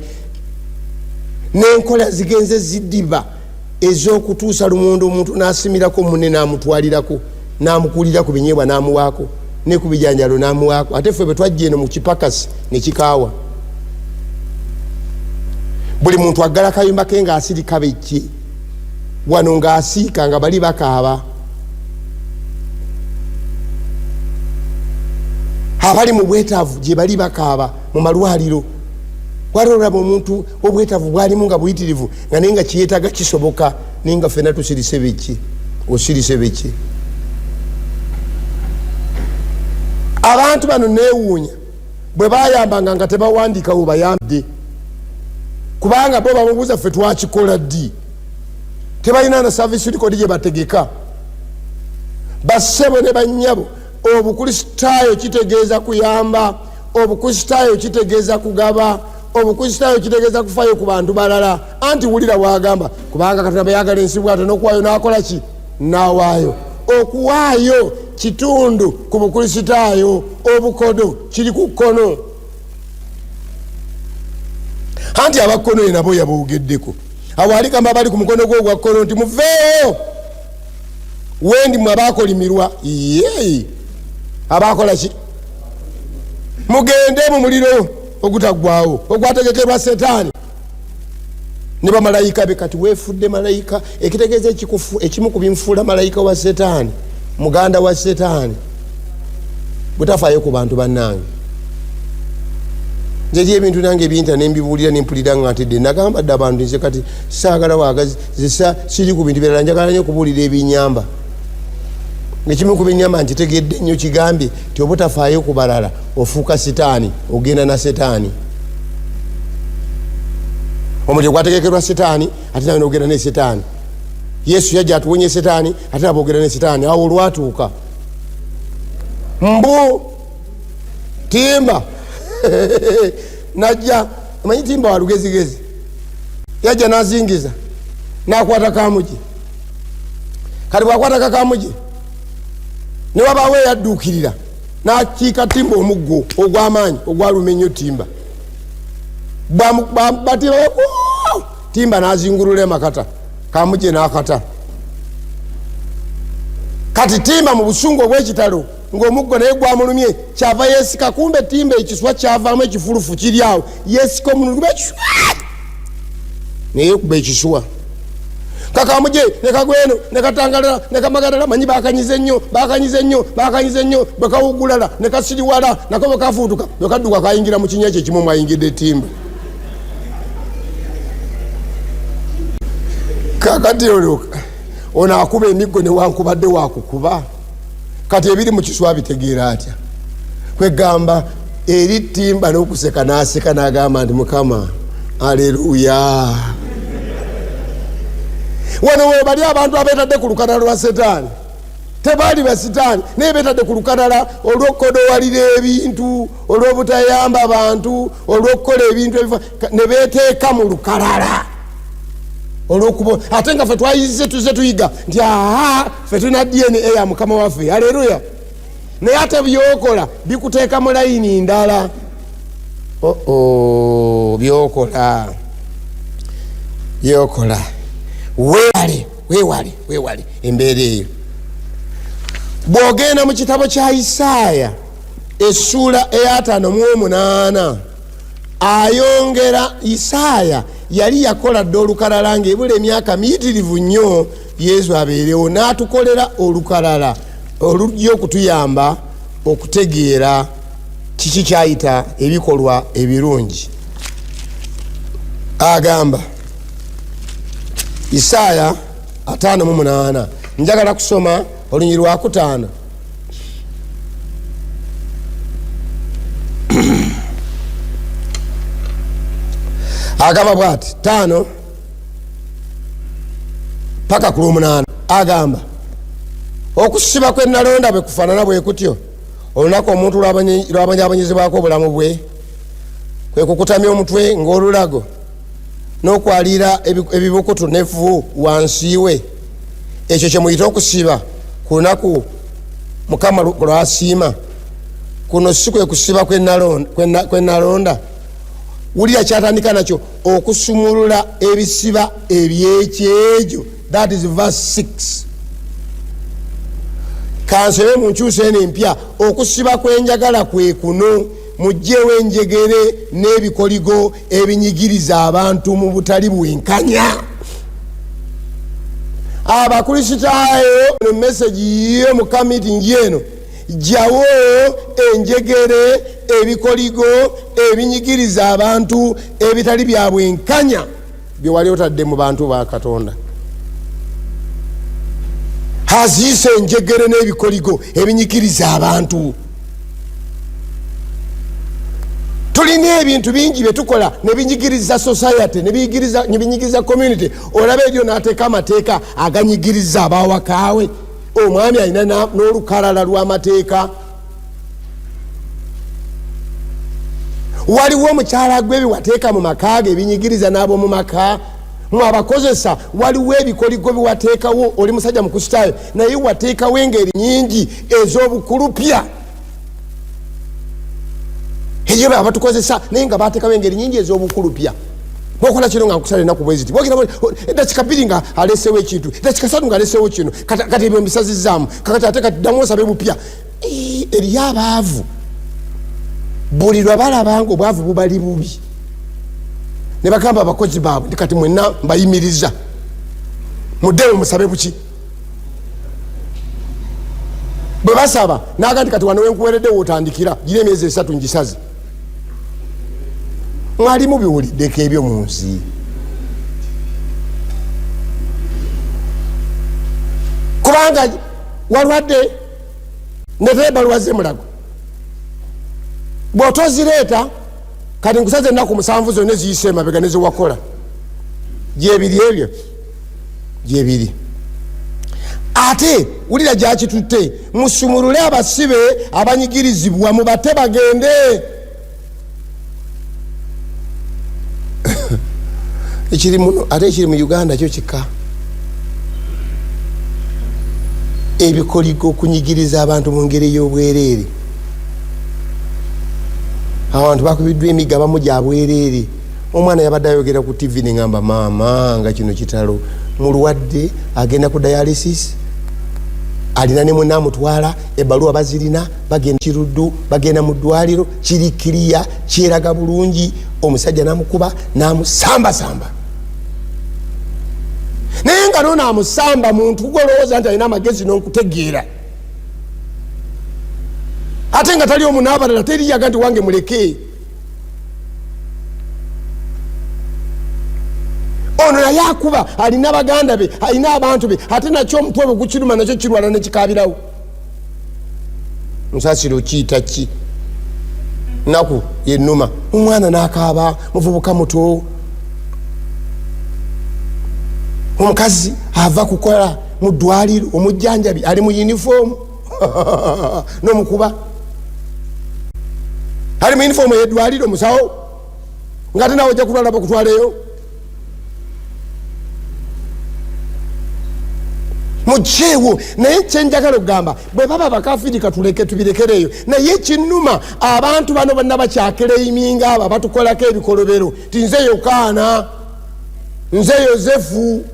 n'enkola zigenze ziddiba ez'okutuusa lumonde omuntu n'asimirako munne n'amutwalirako, n'amukulira ku binyeebwa n'amuwaako, ne ku bijanjalo n'amuwaako. Ate ffe bwe twajja eno mu kipakasi ne kikaawa, buli muntu aggala kayumba ke ng'asirika bejje, wano ng'asiika nga bali bakaaba. Abali mu bwetaavu gye bali bakaaba mu malwaliro. Walolaba omuntu obwetaavu bwalimu nga buyitirivu nga naye nga kiyeetaga kisoboka, naye nga ffenna tusirise beki, osirise beki. Abantu bano neewuunya bwe bayambanga nga tebawandiikawo bayambye, kubanga bo bamubuuza ffe twakikola ddi, tebalina na service record gye bategeka. Bassebo ne bannyabo, obukristaayo kitegeeza kuyamba, obukristaayo kitegeeza kugaba, obukristaayo kitegeeza kufaayo ku bantu balala. Anti wulira bwagamba, kubanga Katonda bayagala ensi bw'atyo n'okuwaayo n'akola ki? N'awaayo. Okuwaayo kitundu ku bukristaayo, obukodo kiri ku kkono. Anti abakkono ye nabo yaboogeddeko. Awalikamba abali ku mukono gwo ogwa kkono nti muveeyo, wendi mwe abaakolimirwa. Yee, abaakola ki? Mugende mu muliro ogutaggwaawo ogwategekerwa Setaani ne bamalayika be. Kati weefudde malayika, ekitegeeza ekimu ku bimufuula malayika wa Setaani, muganda wa Setaani, butafaayo ku bantu bannange. Nze ebintu nange ebiyinta nembibuulira nempulira nga ntidde. Nagamba dde abantu nze kati saagala waagazi, ze siri ku bintu birala, njagala nnyo okubuulira ebinyamba. Nekimu ku binyamba nkitegedde nnyo, kigambye ti obutafaayo ku balala ofuuka Setaani, ogenda na Setaani. Omuliro gwategekerwa Setaani ate nawe n'ogenda ne Setaani. Yesu yajja atuwonye setaani ate aboogera ne setaani. Awo olwatuuka mbu timba najja amanyi timba wa lugezigezi yajja nazingiza nakwata kamugi. Kati bwakwata kakamugi ne wabaawo eyadduukirira nakiika timba omuggo ogw'amaanyi ogwaluma ennyo timba. Batira timba nazingulula emakata kamugi nakata. Kati timba mu busungu obw'ekitalo ng'omuggo naye gwamulumye kyava yeesika. Kumbe timba ekiswa kyavaamu ekifulufu kiri awo yeesika omululu ekiswa naye kuba ekiswa. Kakamuje nekagweno nekatangalala nekamagalala manyi bakanyize nnyo bakawugulala nekasiriwala nako bakafuutuka bekadduka kayingira mu kinnya kyekimu mwayingidde timba. Kakati ono akuba emiggo newankubadde wakukuba. Kati ebiri mu kiswa bitegeera atya? Kwegamba eri timba n'okuseka n'aseka n'agamba nti Mukama aleluya. Wano webali abantu abeetadde ku lukalala lwa setaani tebaali basitaani naye beetadde ku lukalala olw'okukodowalira ebintu, olw'obutayamba bantu, olw'okukola ebintu ne beeteeka mu lukalala olw'okuba. Ate nga ffe twayize tuze tuyiga nti ffe tuna DNA ya Mukama waffe. Aleluya. Naye ate byokola bikuteeka mu layini ndala. byokola weewale embeera eyo. Bw'ogenda mu kitabo kya Isaaya essula eya 58 ayongera. Isaaya yali yakola dde olukalala ng'ebula emyaka miyitirivu nnyo Yesu abeerewo, n'atukolera olukalala olujja okutuyamba okutegeera kiki kyayita ebikolwa ebirungi. Agamba Isaaya 58 njagala kusoma olunyiri lwa 5. Agamba bw'ati 5 paka ku 8. Agamba okusiba kwe nalonda bwe kufaanana bwe kutyo olunaku omuntu lw'abanyabanyizibwako obulamu bwe kwe kukutamya omutwe ng'olulago n'okwaliira ebibukutu n'evvu wansi we. Ekyo kye muyita okusiba ku lunaku Mukama lw'asiima. Kuno si kwe kusiba kwe nalonda. Wulira kyatandika nakyo okusumulula ebisiba ebyekyejo. That is verse 6. Kansebe mu nkyusa eno empya okusiba kwenjagala kwe kuno mujjewo enjegere n'ebikoligo ebinyigiriza abantu mu butali bwenkanya. Abakristaayo mu message yo mu committee eno jawo enjegere ebikoligo ebinyigiriza abantu ebitali bya bwenkanya bye wali otadde mu bantu ba Katonda. Haziise enjegere n'ebikoligo ebinyigiriza abantu. Tulina ebintu bingi bye tukola ne binyigiriza society ne binyigiriza community. Olaba ebyo n'ateeka amateeka aganyigiriza abawakaawe. Omwami alina n'olukalala lw'amateeka. Waliwo omukyala gwe biwateeka mu maka ge ebinyigiriza n'abo mu maka. Mwabakozesa waliwo ebikoligo biwateekawo. Oli musajja mukristaayo naye wateekawo engeri nyingi ez'obukulupya. Eyo baba tukozesa naye nga bateekawo engeri nyingi ez'obukulupya. Bwokola kino nga nkusala ennaku bwe ziti eddakiika 2 nga aleseewo ekintu, eddakiika 3 nga aleseewo kino, kati ebyo mbisazizaamu, kakati ate kati ddamu osabe bupya. Eriyo abaavu buli lwe balaba nga obwavu bubali bubi ne bagamba abakozi baabwe nti kati mwenna mbayimiriza muddeewo musabe buki. Bwe basaba naga nti kati wano wenkuweereddewo otandikira gira emyezi 3 ngisaze. Mwalimu biwuliddeko ebyo mu nsi. Kubanga walwadde neteebaluwaze mulago bw'otozireeta kati nkusaze ennaku 7 zonna eziyise emabega ne zewakola gyebiri ebyo gyebiri. ate ulira gyakitutte musumulule abasibe abanyigirizibwa mubate bagende. Ekiri muno ate ekiri mu Uganda kyo kika ebikoligo okunyigiriza abantu mu ngeri y'obwereere. Abantu bakubiddwa emiga abamu gya bwereere. Omwana yabadde ayogera ku TV neŋŋamba maama nga kino kitalo mulwadde agenda ku dialysis alina ne munna amutwala ebbaluwa bazirina bagenda kiruddu bagenda mu ddwaliro kiri kiriya kyeraga bulungi omusajja namukuba namusambasamba. Naye nga nona amusamba muntu golowooza nti alina amagezi n'okutegeera ate nga tali omunaabalala teriyaga nti wange muleke. Ono naye akuba alina baganda be alina abantu be ate nakyo omutwe bwe gukiruma nakyo kirwala nekikabirawo. Musasiro kiyita ki? Naku yennuma omwana n'akaaba muvubuka muto. Omukazi ava kukola mu ddwaliro omujjanjabi ali mu yunifoomu n'omukuba ali mu yunifoomu y'eddwaliro musawo nga ate nawe ojja kulwala bakutwaleyo. Mujeewo naye kyenjagala okugamba bwe baba bakafirika tuleke tubirekereyo. Naye kinnuma abantu bano bonna bakyakereiminga abo abatukolako ebikolobero ti nze Yokaana nze Yozefu.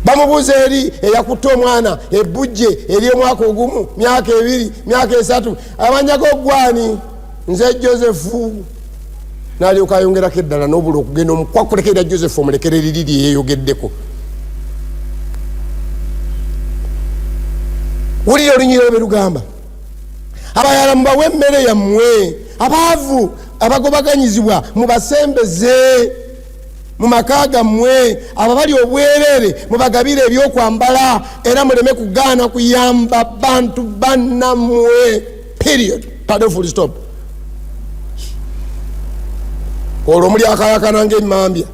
Bamubuuza eri eyakutte omwana ebbujje ery'omwaka ogumu myaka 2 myaka 3 amanya g'ogwani nze Josefu. Nalyoka ayongerako eddala n'obula okugenda omukwakulekerera Josefu omulekere liri lyeyogeddeko. Wulira olunyira lwe lugamba abayala mubawe emmere yammwe abaavu abagobaganyizibwa mubasembeze mu maka gammwe abo bali obwereere mubagabire ebyokwambala era muleme kugaana kuyamba bantu bannammwe. Period. Pardon, full stop. Olwo muli akayakana ng'emmambya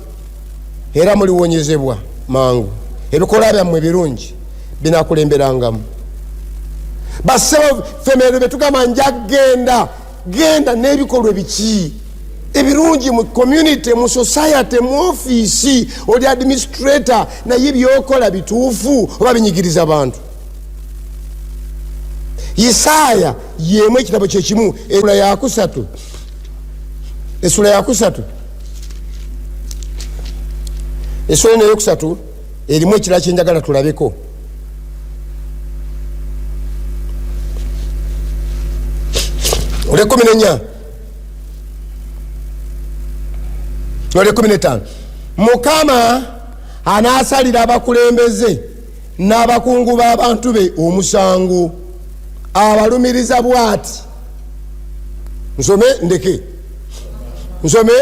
era muliwonyezebwa mangu. Ebikola byammwe birungi binakulemberangamu. Basebo femero betugamba nja genda n'ebikolwa biki ebirungi mu community mu society mu office oli administrator naye byokola bituufu oba binyigiriza abantu. Yesaya yemu ekitabo kyekimu essula ya kusatu essula eyokusatu erimu ekirala kyenjagala tulabeko. Ole 14 ole 15 Mukama anaasalira abakulembeze n'abakungu b'abantu be omusango abalumiriza bw'ati. Nsome ndeke nsome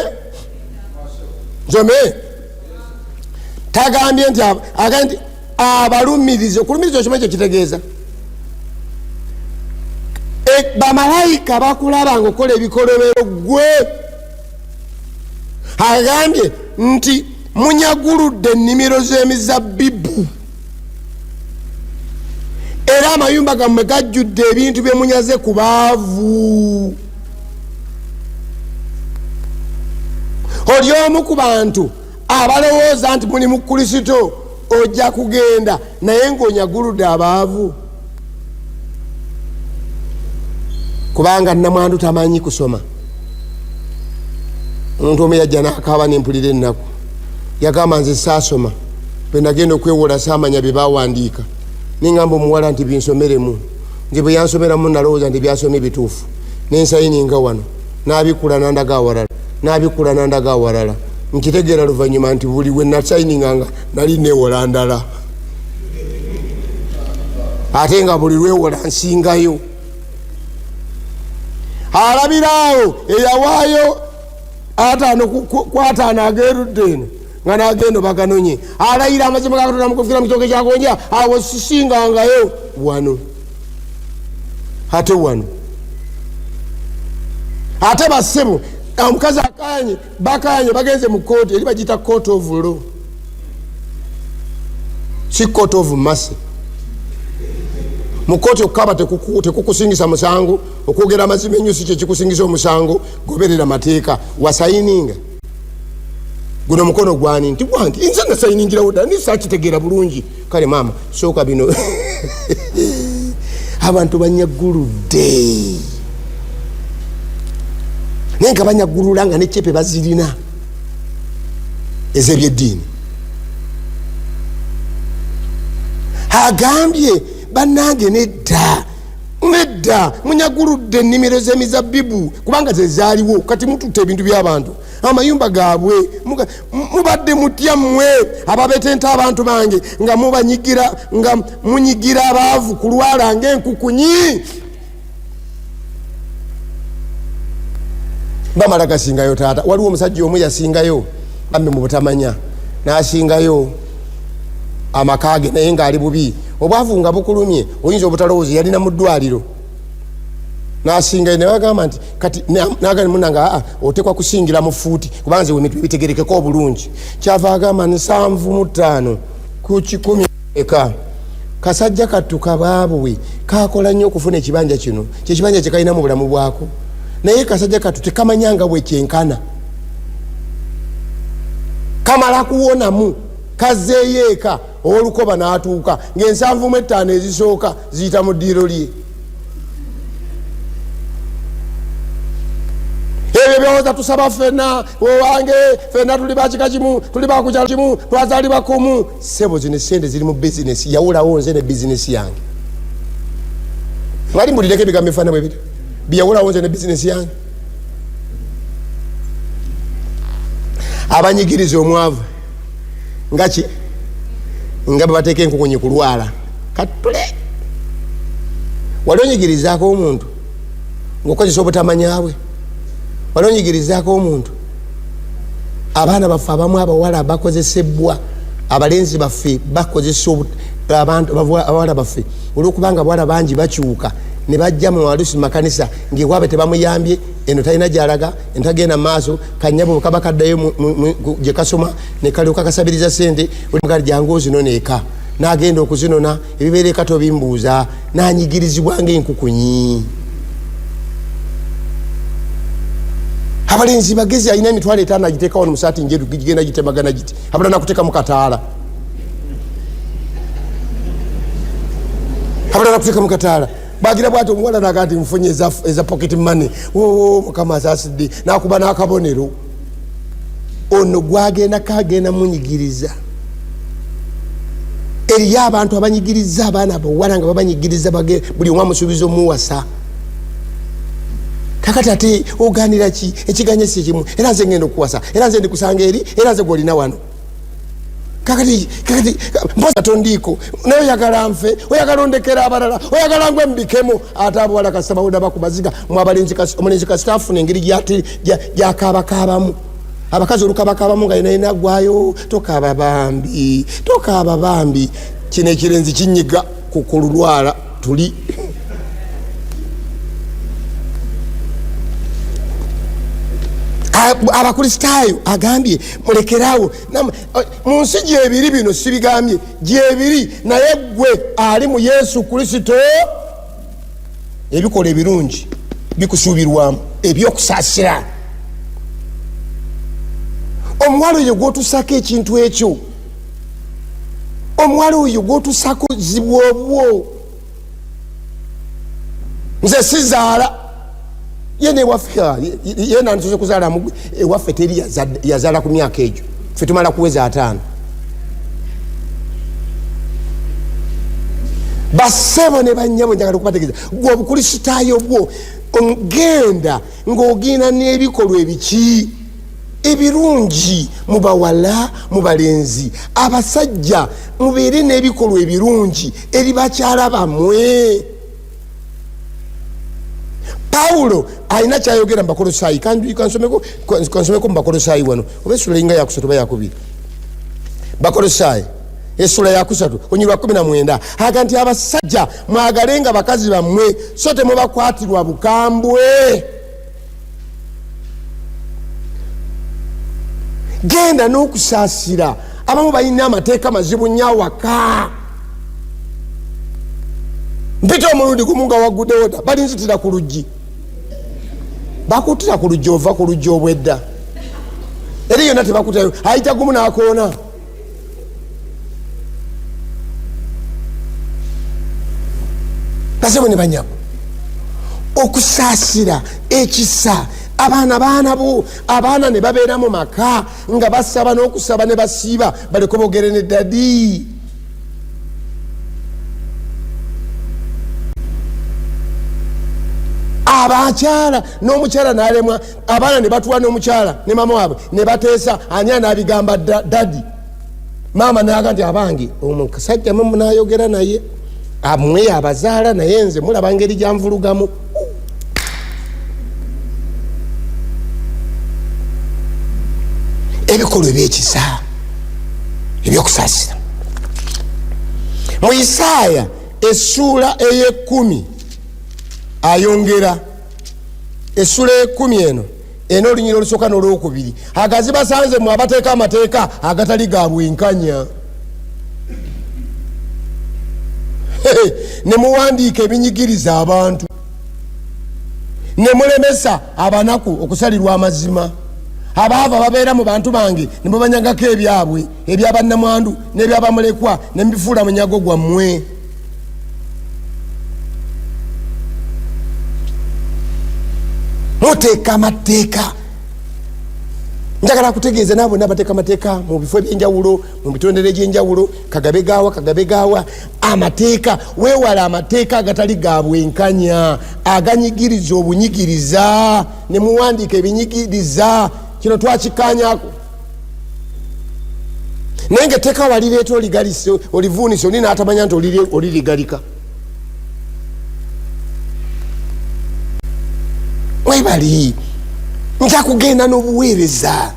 tagambye nti agandi abalumirize. Okulumiriza okimanyi kye kitegeeza? Bamalayika bakulaba ng'okola ebikolobero gwe. Agambye nti munyaguludde ennimiro z'emizabbibu era amayumba gammwe gajjudde ebintu bye munyaze ku baavu. Oli omu ku bantu abalowooza nti muli mu Kristo ojja kugenda naye ng'onyaguludde abaavu. Kubanga nnamwandu tamanyi kusoma. Omuntu omu yajja n'akaaba n'empulira ennaku yagamba nze saasoma bwe nagenda okwewola saamanya bye baawandiika neŋŋamba omuwala nti binsomeremu. Nze bwe yansomeramu nalowooza nti byasomye bituufu nensayininga wano n'abikula nandaga awalala nkitegeera luvannyuma nti buli we nasayininganga nali neewola ndala ate nga buli lwewola nsingayo. Alabiraawo eyawaayo kwataano agerudde eno nga nagendo baganonye alayira amazima gakatonda mukufira mu kitooke kyagonja awo sisingangayo wano ate wano ate basebo omukazi bakanye bagenze mu kooti eri bagita court of law. si court of mercy. Mu kooti okukaba tekukusingisa musango, okwogera amazima ennyo si kye kikusingisa omusango, goberera mateeka. Wasayininga guno mukono gwani nti gwange nze nasayiningirawo ddala nisakitegeera bulungi. Kale maama sooka bino abantu banyagguludde naye nga banyaggulula nga neccepe bazirina ez'ebyeddiini. Agambye bannange nedda munyaguludde ennimiro z'emizabbibu kubanga ze zaaliwo, kati mututte ebintu by'abantu amayumba gaabwe. Mubadde mutya mmwe ababetenta abantu bange nga munyigira abaavu ku lwala ng'enkukunyi. Bamala gasingayo taata. Waliwo omusajja omu yasingayo bambi mu butamanya n'asingayo amakaage naye ng'ali bubi. Obwavu nga bukulumye oyinza obutalowooza yalina mu ddwaliro n'asingayo ne bagamba nti kati n'agamba munanga otekwa kusingira mu fuuti kubanga nze ebintu bitegerekeko obulungi. Kyava agamba 75 ku 100 eka kasajja kattu kabaabwe kakola nnyo okufuna ekibanja kino, kyekibanja kye kalina mu bulamu bwako, naye kasajja kattu tekamanyanga bwe kyenkana. Kamala kuwonamu kazeeyo eka olukoba n'atuuka nga'75 ezisooka ziyita mu ddiiro lye. Ebyo byoza tusaba ffenna owange ffenna tuli bakika kimu tuli bakukyalo kimu twazaalibwa kumu. Sebo zino sente ziri mu bizinesi, yawulawo nze ne bizinesi yange. Mwali mbulireko ebigambo ebifaana bwe biri byawulawo nze ne bizinesi yange. Abanyigiriza omwavu nga ki nga bateeka enkukunyi ku lwala katule. Wali onyigirizaako omuntu ng'okozesa obutamanyabwe? Wali onyigirizaako omuntu? Abaana baffe abamu abawala bakozesebwa, abalenzi baffe bakozesa abawala baffe olw'okubanga abawala bangi bakyuka ne bajja mu malusi makanisa ng'ewaabe tebamuyambye, eno talina gy'alaga, eno tagenda mu maaso, kannyabo kaba kaddayo gye kasoma ne kalyoka kasabiriza ssente olimugali jangu ozinona eka n'agenda okuzinona ebibeera eka tobimbuuza n'anyigirizibwa ng'enkukunyi. Abalenzi bagezi alina emitwalo 5 agiteekawo mu saati njeru gigenda gitemagana giti abula nakuteeka mu kataala, abula nakuteeka mu kataala. Bagira bwati omuwala naga nti nfunye eza pocket money mukama asasidde nakuba n'akabonero. Ono gwagenda kagenda munyigiriza. Eriyo abantu abanyigiriza abaana bawala nga babanyigiriza buli omu amusuubiza omuwasa. Kakati ate oganira ki ekiganye si kimu, era nze ngenda okuwasa, era nze ndikusanga eri, era nze gwolina wano. Kakati mposa tondiiko naye oyagala nfe, oyagala ondekera abalala, oyagala ngwe mbikemo. Ate abawala kasaba oda bakubaziga mu omulenzi kasita afuna engeri gyakaabakaabamu. Abakazi olukabakaabamu nga yena gwayo tokaaba bambi. Kino ekirenzi kinyiga ku lulwala tuli. Abakristaayo agambye mulekerawo mu nsi gyebiri bino sibigambye gyebiri, naye gwe ali mu Yesu Kristo ebikola ebirungi bikusuubirwamu ebyokusaasira. Omuwala oyo gwotusako ekintu ekyo, omuwala oyo gwotusako zibwa obwo. Nze sizaala yene ewaffe yena ntuze kuzaala mugwe ewaffe teri yazaala ku myaka egyo, ffe tumala kuweza 5. Basebo ne bannyabo njagala okubategeeza gwe obukristaayo bwo ogenda ng'ogenda n'ebikolwa ebiki ebirungi mu bawala mu balenzi. Abasajja mubeere n'ebikolwa ebirungi eri bakyala bammwe. Paulo alina kyayogera mu Bakolosaayi, kansomeko mu Bakolosaayi wano oba essula linga yakusatu oba yakubiri. Bakolosaayi essula yakusatu onyirwa 19 aga nti abasajja mwagalenga bakazi bammwe so temubakwatirwa bukambwe. Genda n'okusaasira abamu balina amateeka mazibu nnyo waka. Mpita omulundi gumu nga waggudde oda balinzitira ku luggi, bakutira ku luggi ova ku luggi obwedda eri yonna tebakutayo ayita gumu n'akoona. Basebo ne banyabo okusaasira ekisa abaana ne babeera mu maka nga basaba n'okusaba ne basiiba baleko boogere ne dadi. Abakyala n'omukyala n'alemwa, abaana ne batuwa n'omukyala ne mama waabwe ne bateesa, ani anaabigamba dadi. Maama n'aga nti abange omusajja mumu n'ayogera naye amwe abazaala naye nze mulaba ngeri gyanvulugamu. Ebikolwa ebyekisa ebyokusaasira mu Isaaya essuula ey'10 ayongera essula ey'10 eno olunyiro olusooka n'olwokubiri agazi basanze mu abateeka amateeka agatali ga bwenkanya. Ne muwandiika ebinyigiriza abantu, ne mulemesa abanaku okusalirwa amazima. Abaava babeera mu bantu bange ne mubanyagako ebyabwe ebyabannamwandu n'ebyabamulekwa ne mubifuula munyago gwammwe. Muteeka amateeka. Njagala kutegeeza naabo n'abateeka amateeka mu bifo ebyenjawulo, mu bitondere egy'enjawulo, kagabe gaawa amateeka. Weewala amateeka agatali ga bwenkanya, aganyigiriza obunyigiriza, ne muwandiika ebinyigiriza. Kino twakikkaanyaako. Naye ngaetteeka walireeta oligalise olivuunise oli n'atamanya nti olirigalika. Webali nja kugenda n'obuweereza,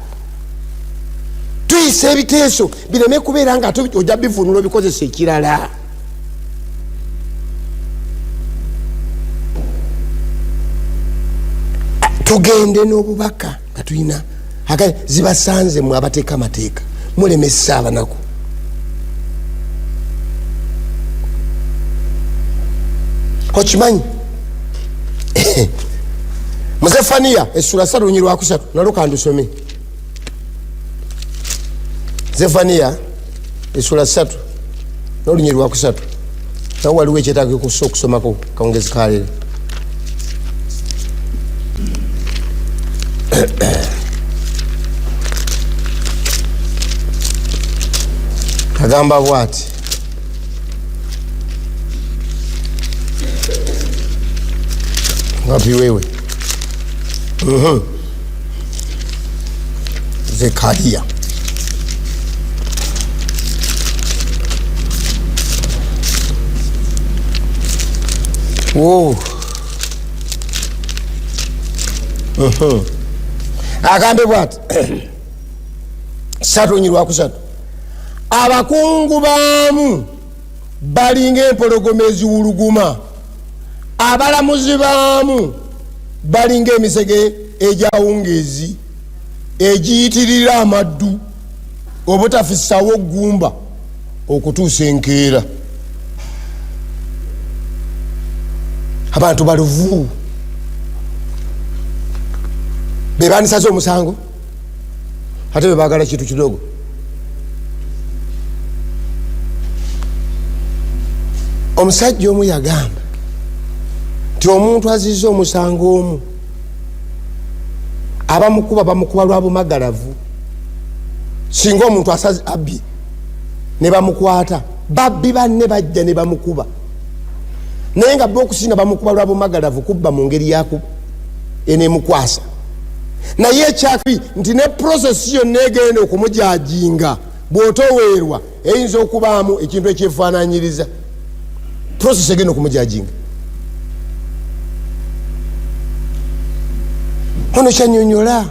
tuyisa ebiteeso bireme kubeera nga ate ojja bivunula obikozesa ekirala. Tugende n'obubaka nga tulina zibasanze mu abateeka amateeka, mulemesa abanaku. Okimanyi Zefaniya essula 3 olunyiri lwa 3 nalwo kandusome. Zefaniya essula 3 n'olunyiri lwa 3 nawo waliwo ekyetaaga okusomako kawungezi kalere. Agamba bw'ati, ngapi wewe Zekariya agambe bw'ati 3 olunyiri lwa 3 abakungu baamu balinga empologoma eziwuluguma, abalamuzi baamu balinga emisege egyawungeezi egiyitirira amaddu obutafissawo ggumba okutuusa enkeera. Abantu baluvu be baanisaze omusango ate be baagala kintu kidogo. Omusajja omu yagamba nti omuntu azizza omusango omu bamukuba lwa bumagalavu. Singa omuntu asaze abbi ne bamukwata, babbi banne bajja ne bamukuba, naye nga bo okusinga bamukuba lwa bumagalavu kubba mu ngeri yaku eneemukwasa. Naye ekyakubi nti ne prosesi yonna egenda okumujajinga bw'otoweerwa eyinza okubaamu ekintu ekyefaananyiriza. Prosesi egenda okumujajinga. Ono kyanyonyola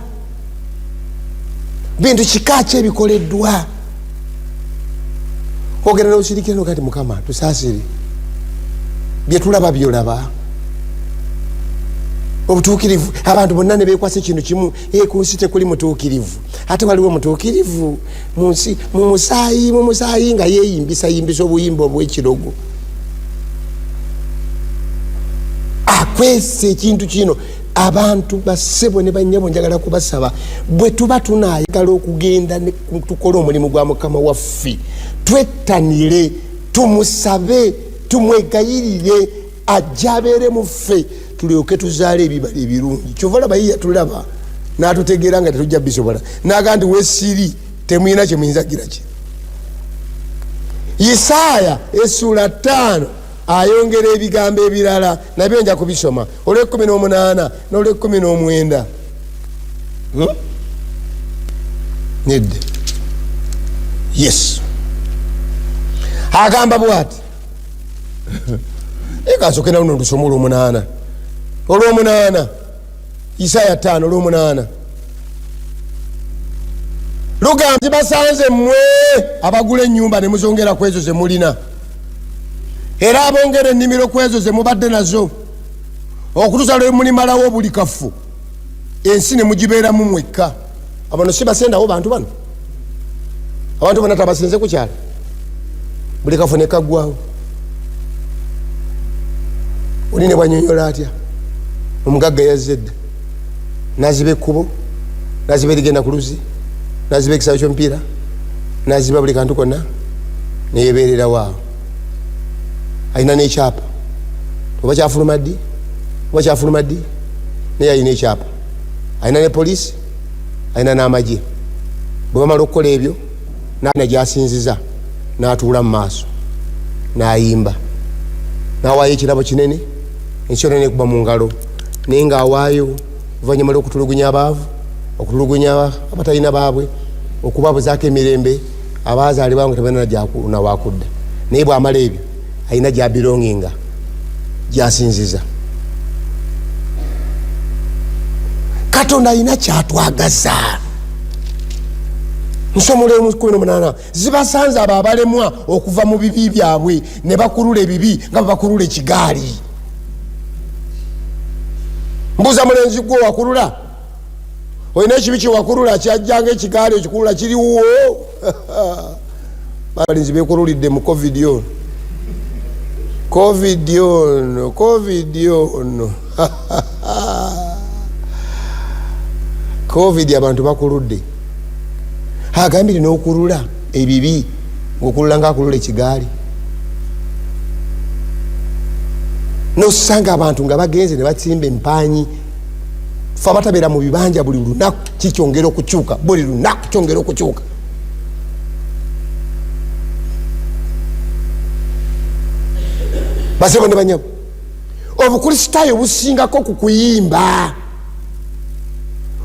bintu kika ki ebikoleddwa. Ogenda n'osirikira kati Mukama tusaasire bye tulaba byolaba. obutuukirivu abantu bonna ne beekwasa ekintu kimu ku nsi tekuli mutuukirivu ate waliwo mutuukirivu mu nsi mu musaayi nga yeeyimbisa obuyimba obw'ekirogo akwesa ekintu kino abantu bassebo ne bannyabo njagala kubasaba bwe tuba tunaayagala okugenda tukole omulimu gwa mukama waffe twettanire tumusabe tumwegayirire ajja abeere mu ffe tulyoke tuzaale ebibala ebirungi kyova olaba ye yatulaba n'atutegeera nga tetujja bisobola naga nti wesiri temuyina kye muyinza gira ki Isaaya essula 5 ayongera ebigambo ebirala nabyo nja kubisoma Olw'e18 n'Olw'e19 nedde yes agamba bwati ekasokera luno lusoma Olw'omunana Isaaya 5 Olw'omunana lugamba basanze mmwe abagula ennyumba ne muzongera ku ezo ze mulina era abongera ennimiro ku ezo ze mubadde nazo okutuusa lwe mulimalawo buli kafu ensi ne mugibeeramu mwekka abano si basendawo bantu bano abantu bano tabasenze ku kyalo buli kafu ne kaggwawo oli ne bwanyonyola atya omugagga yazedda naziba ekkubo naziba erigenda ku luzzi naziba ekisaawe ky'omupiira naziba buli kantu konna neyebeererawo awo alina n'ekyapa oba kyafuluma ddi naye alina ekyapa alina ne poliisi alina n'amagye bwe bamala okukola ebyo naina gyasinziza n'atuula mu maaso n'ayimba n'awaayo ekirabo kinene enkyona nekuba mu ngalo naye ng'awaayo oluvannyuma lw'okutulugunya abaavu okutulugunya abatalina baabwe okubabuzaako emirembe abaazaalibwa nga tebalina gyakuna wakudda naye bw'amala ebyo alina gyabironging gyasinziza Katonda alina kyatwagaza nsoma Olw'e18 zibasanze abo abalemwa okuva mu bibi byabwe ne bakulula ebibi nga bakulula ekigaali mbuuza mulenzi gwe wakulula olina ekibi kyewakulula kyajjanga ekigaali ekikulula kiriwo balinzi bekululidde mu covid ono covid abantu bakuludde agambire n'okulula ebibi ng'okulula ng'akulula ekigaali n'osanga abantu nga bagenze ne batsimba empanyi fe abatabeera mu bibanja buli lunaku kikyongera okukyuka buli lunaku kyongera okukyuka basebo ne banyabo obukristaayo busingako ku kuyimba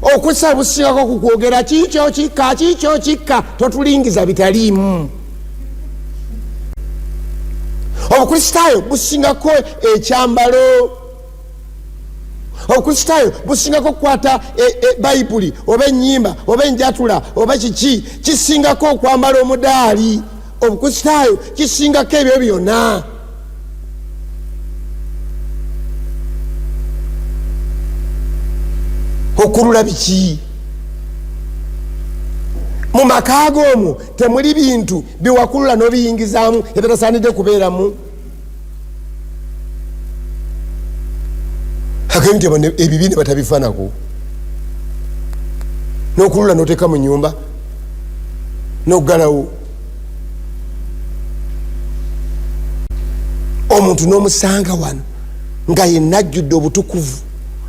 okusaba busingako ku kwogera kikyo kikka totulingiza bitaliimu obukristaayo busingako ekyambalo obukristaayo busingako okukwata bayibuli oba ennyimba oba enjatula oba kiki kisingako okwambala omudaali obukristaayo kisingako ebyo byonna okulula biki mu maka ag'omwo temuli bintu byewakulula n'obiyingizaamu ebitasaanidde kubeeramu agenti ebibi ne batabifanako n'okulula n'oteeka mu nyumba n'oggalawo omuntu n'omusanga wano nga yenna ajjudde obutukuvu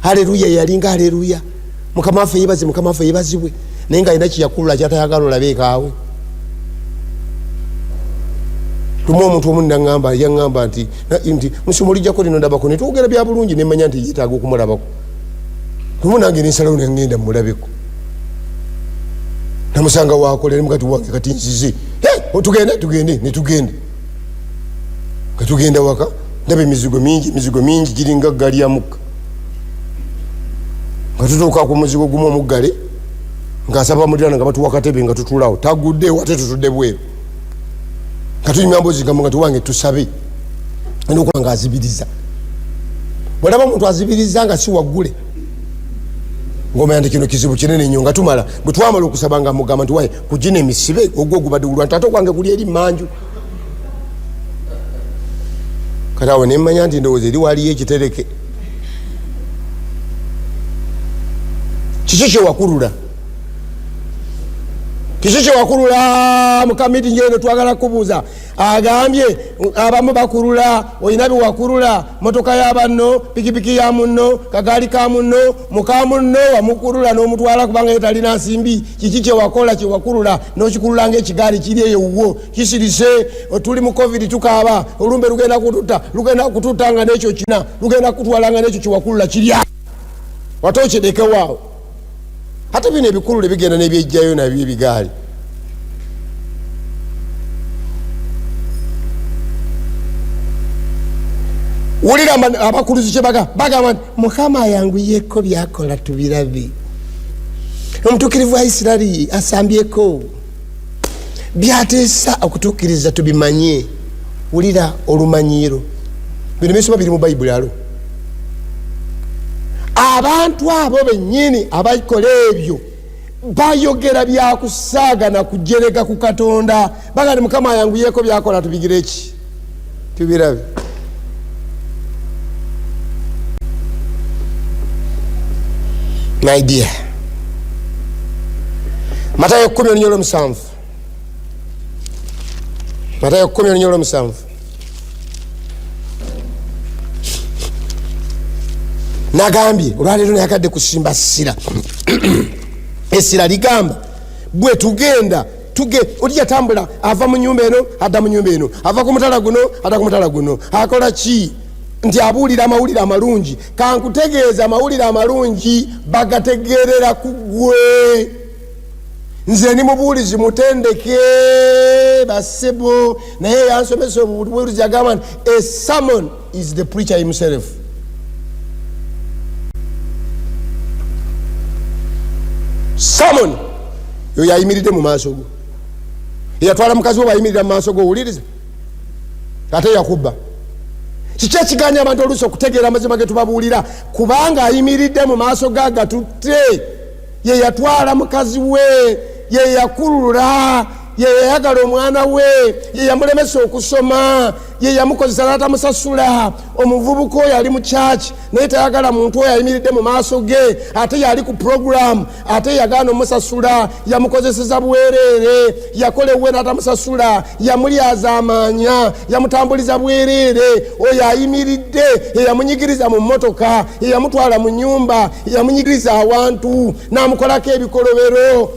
haleluya yalinga haleluya mukama waffe yebaze mukama waffe yebazibwe naye nga alina kyeyakulula kyatayagala olabeekaawe lumu omuntu omu yaŋŋamba nti musomo lijjako lino ndabako ne twogera bya bulungi nemanya nti yeetaaga okumulabako lumu nange nensalawo nengenda mulabeko namusanga wakola nemugati wange kati nzize tugende netugende nga tugenda waka ndaba emizigo mingi giringa ggali ya mukka nga tutuuka ku muzigo gumu omuggale ng'asaba muliraana nga batuwa katebe nga tutuulawo tagudde wate tutudde bweru nga tunyumya mbozi nga tuwange tusabe n'okuba ng'azibiriza bw'olaba omuntu azibiriza nga si waggule ngoma yandi kino kizibu kinene nnyo nga tumala bwe twamala okusaba nga mugamba nti wayi kugina emisibe ogwo ogubadde gulwa nti ate okwange guli eri manju kati awo nemmanya nti ndowooza eri waliyo ekitereke kiki kyewakulula mukamiti njeno twagala kubuuza agambye abamu bakulula olina byewakulula motoka yabanno pikipiki ya munno kagaali ka munno muka munno wamukulula n'omutwala kubanga yetalina nsimbi kiki kyewakulula n'okikulula ng'ekigaali kiri eyo wuwo kisirise tuli mu covid tukaaba olumbe lugenda kututta nga n'ekyo kina lugenda kutwala nga n'ekyo kyewakulula kirya wate okyeddekewaawo ate bino ebikulule bigenda n'ebyejjayo nabyo ebigaali wulira abakuluzi kyebagamba mukama yanguyeko byakola tubirabe omutuukirivu wa Isirayiri asambyeko byateesa okutuukiriza tubimanye wulira olumanyiro bino byensoma biri mu bayibuli alo abantu abo bennyini abakola ebyo bayogera byakusaagana kujereka ku Katonda bagandi mukama yanguyeko byakola tubigire ki tubirabe my dear Matayo 10:7 Matayo 10:7 nagambye olwaleero nayakadde kusimba ssira essira ligamba bwe tugenda oli yatambula ava mu nyumba eno adda mu nyumba eno ava ku mutala guno adda ku mutala guno akola ki nti abuulira amawulire amalungi kankutegeeza amawulire amalungi bagategeerera ku ggwe nze ni mubuulizi mutendeke basebo naye yansomesa obubuulizi agamba nti a sermon is the preacher himself. Sermon yo yayimiridde mu maaso go eyatwala mukazi we bayimirira mu maaso go owuliriza ate yakubba kiki ekiganya abantu oluusi okutegeera amazima ge tubabuulira kubanga ayimiridde mu maaso ga gatutte ye yatwala mukazi we ye yakulula ye yayagala omwana we ye yamulemesa okusoma ye yamukozesa n'atamusasula omuvubuka oyo ali mu kyaki naye tayagala muntu oyo ayimiridde mu maaso ge ate yali ku program ate yagaana omusasula yamukozeseza bwereere yakola ewe n'atamusasula yamulyaza amaanya yamutambuliza bwereere oyo ayimiridde ye yamunyigiriza mu mmotoka ye yamutwala mu nyumba ye yamunyigiriza awantu n'amukolako ebikolobero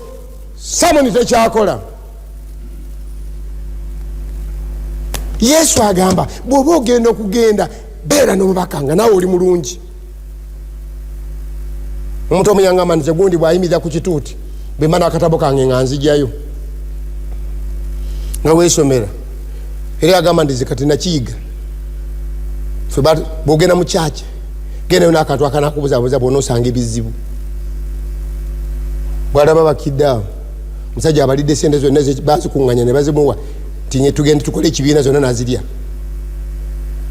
Samoni tekyakola. Yesu agamba bw'oba ogenda okugenda beera n'obubaka nga naawe oli mulungi. Omuntu omuyangamba nti gundi bw'ayimirira ku kituuti bwe mba n'akatabo kange nga nzijjayo nga weesomera era agamba nti kati nakiyiga ffe bw'ogenda mu kyaki gendayo n'akantu akanakubuzaabuza bw'ona osanga ebizibu bw'alaba bakidde awo musajja abalidde sente zonna bazikuŋŋanya ne bazimuwa tinye tugende tukole ekibiina zonna nazirya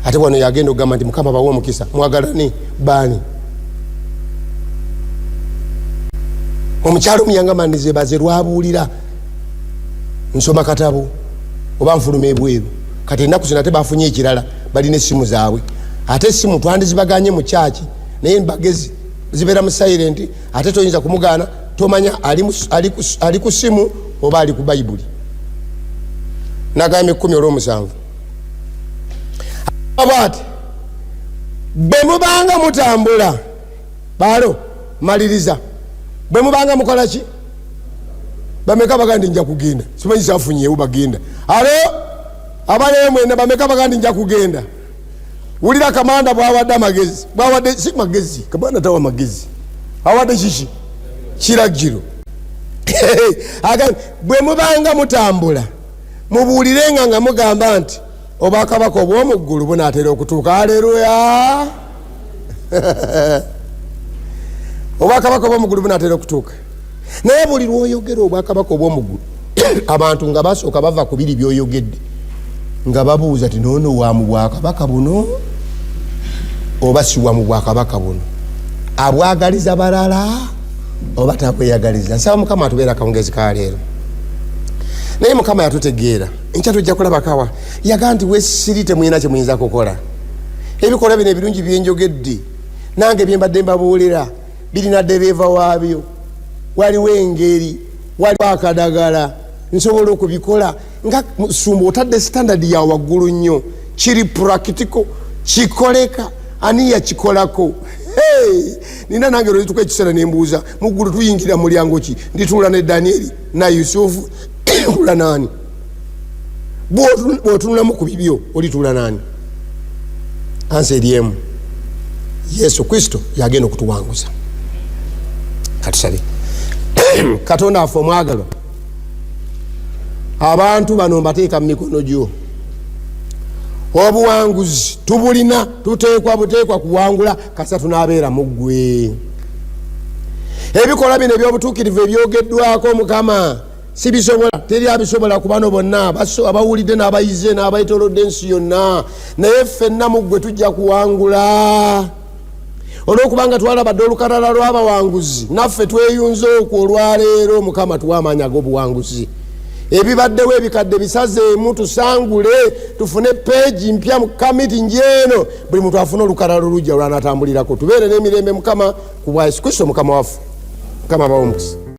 ate bwano yagenda okugamba nti mukama bawa omukisa mwagalane baani omukyalo omuyangamba ndize baze lwabuulira nsoma katabo oba nfuluma ebweru kati ennaku zino ate bafunye ekirala balina essimu zaabwe ate essimu twandizibaganye mu kyaki naye bagezi zibeera mu silent ate toyinza kumugaana tomanya ali ku simu oba ali ku bayibuli. Nagambye 10:7 abati bwe mubanga mutambula balo maliriza bwe mubanga mukola ki bameka bagandi nja kugenda simanyi safunyeewo bagenda alo abale mwene bameka bagandi nja kugenda wulira kamanda bwawadde amagezi bwawadde si magezi kamanda tawa magezi awadde kiki kiragiro bwe mubanga mutambula mubuulirenga nga mugamba nti obwakabaka obw'omuggulu bunaatera okutuuka. Aleluya. Obwakabaka obw'omuggulu bunaatera okutuuka naye buli lwoyogera obwakabaka obw'omuggulu abantu nga basooka bava ku biri byoyogedde nga babuuza ti noono wa mu bwakabaka buno oba si wa mu bwakabaka buno abwagaliza balala oba takweyagaliza. Nsaba Mukama atubeera akawungeezi ka leero. Naye Mukama yatutegeera enkya tujja kulaba kawa yaga nti wesiri temuyina kye muyinza kukola. Ebikolwa bino ebirungi byenjogedde nange byembadde mbabuulira birina ddereeva waabyo, waliwo engeri, waliwo akadagala, nsobola okubikola nga Musumba otadde standard ya waggulu nnyo, kiri practical, kikoleka, ani yakikolako. Nina nange lwe tuko ekiseera nembuuza muggulu tuyingira mulyango ki, ndituula ne Danieli na Yusufu tula nani? Bw'otunulamu ku bibyo olituula nani? Ansa eryemu, Yesu Kristo yagenda okutuwanguza. Katusabe. Katonda affe omwagalwa, abantu bano mbateeka mu mikono gyo. Obuwanguzi tubulina, buteekwa kuwangula kasa tunaabeera mu ggwe. Ebikolwa bino ebyobutuukirivu ebyogeddwako Mukama si bisobola, teri abisobola ku bano bonna abawulidde n'abayize n'abayitolodde ensi yonna, naye ffenna mu ggwe tujja kuwangula. Olw'okubanga twalabadde olukalala lw'abawanguzi, naffe tweyunze okwo olwaleero Mukama tuwa amaanyi ag'obuwanguzi. Ebibaddewo ebikadde bisazeemu tusangule, tufune peegi mpya mu kamitingi eno, buli muntu afune olukalala olujja olwanatambulirako. Tubeere n'emirembe Mukama ku bwa Yesu Kristo Mukama waffe. Mukama abawe omukisa.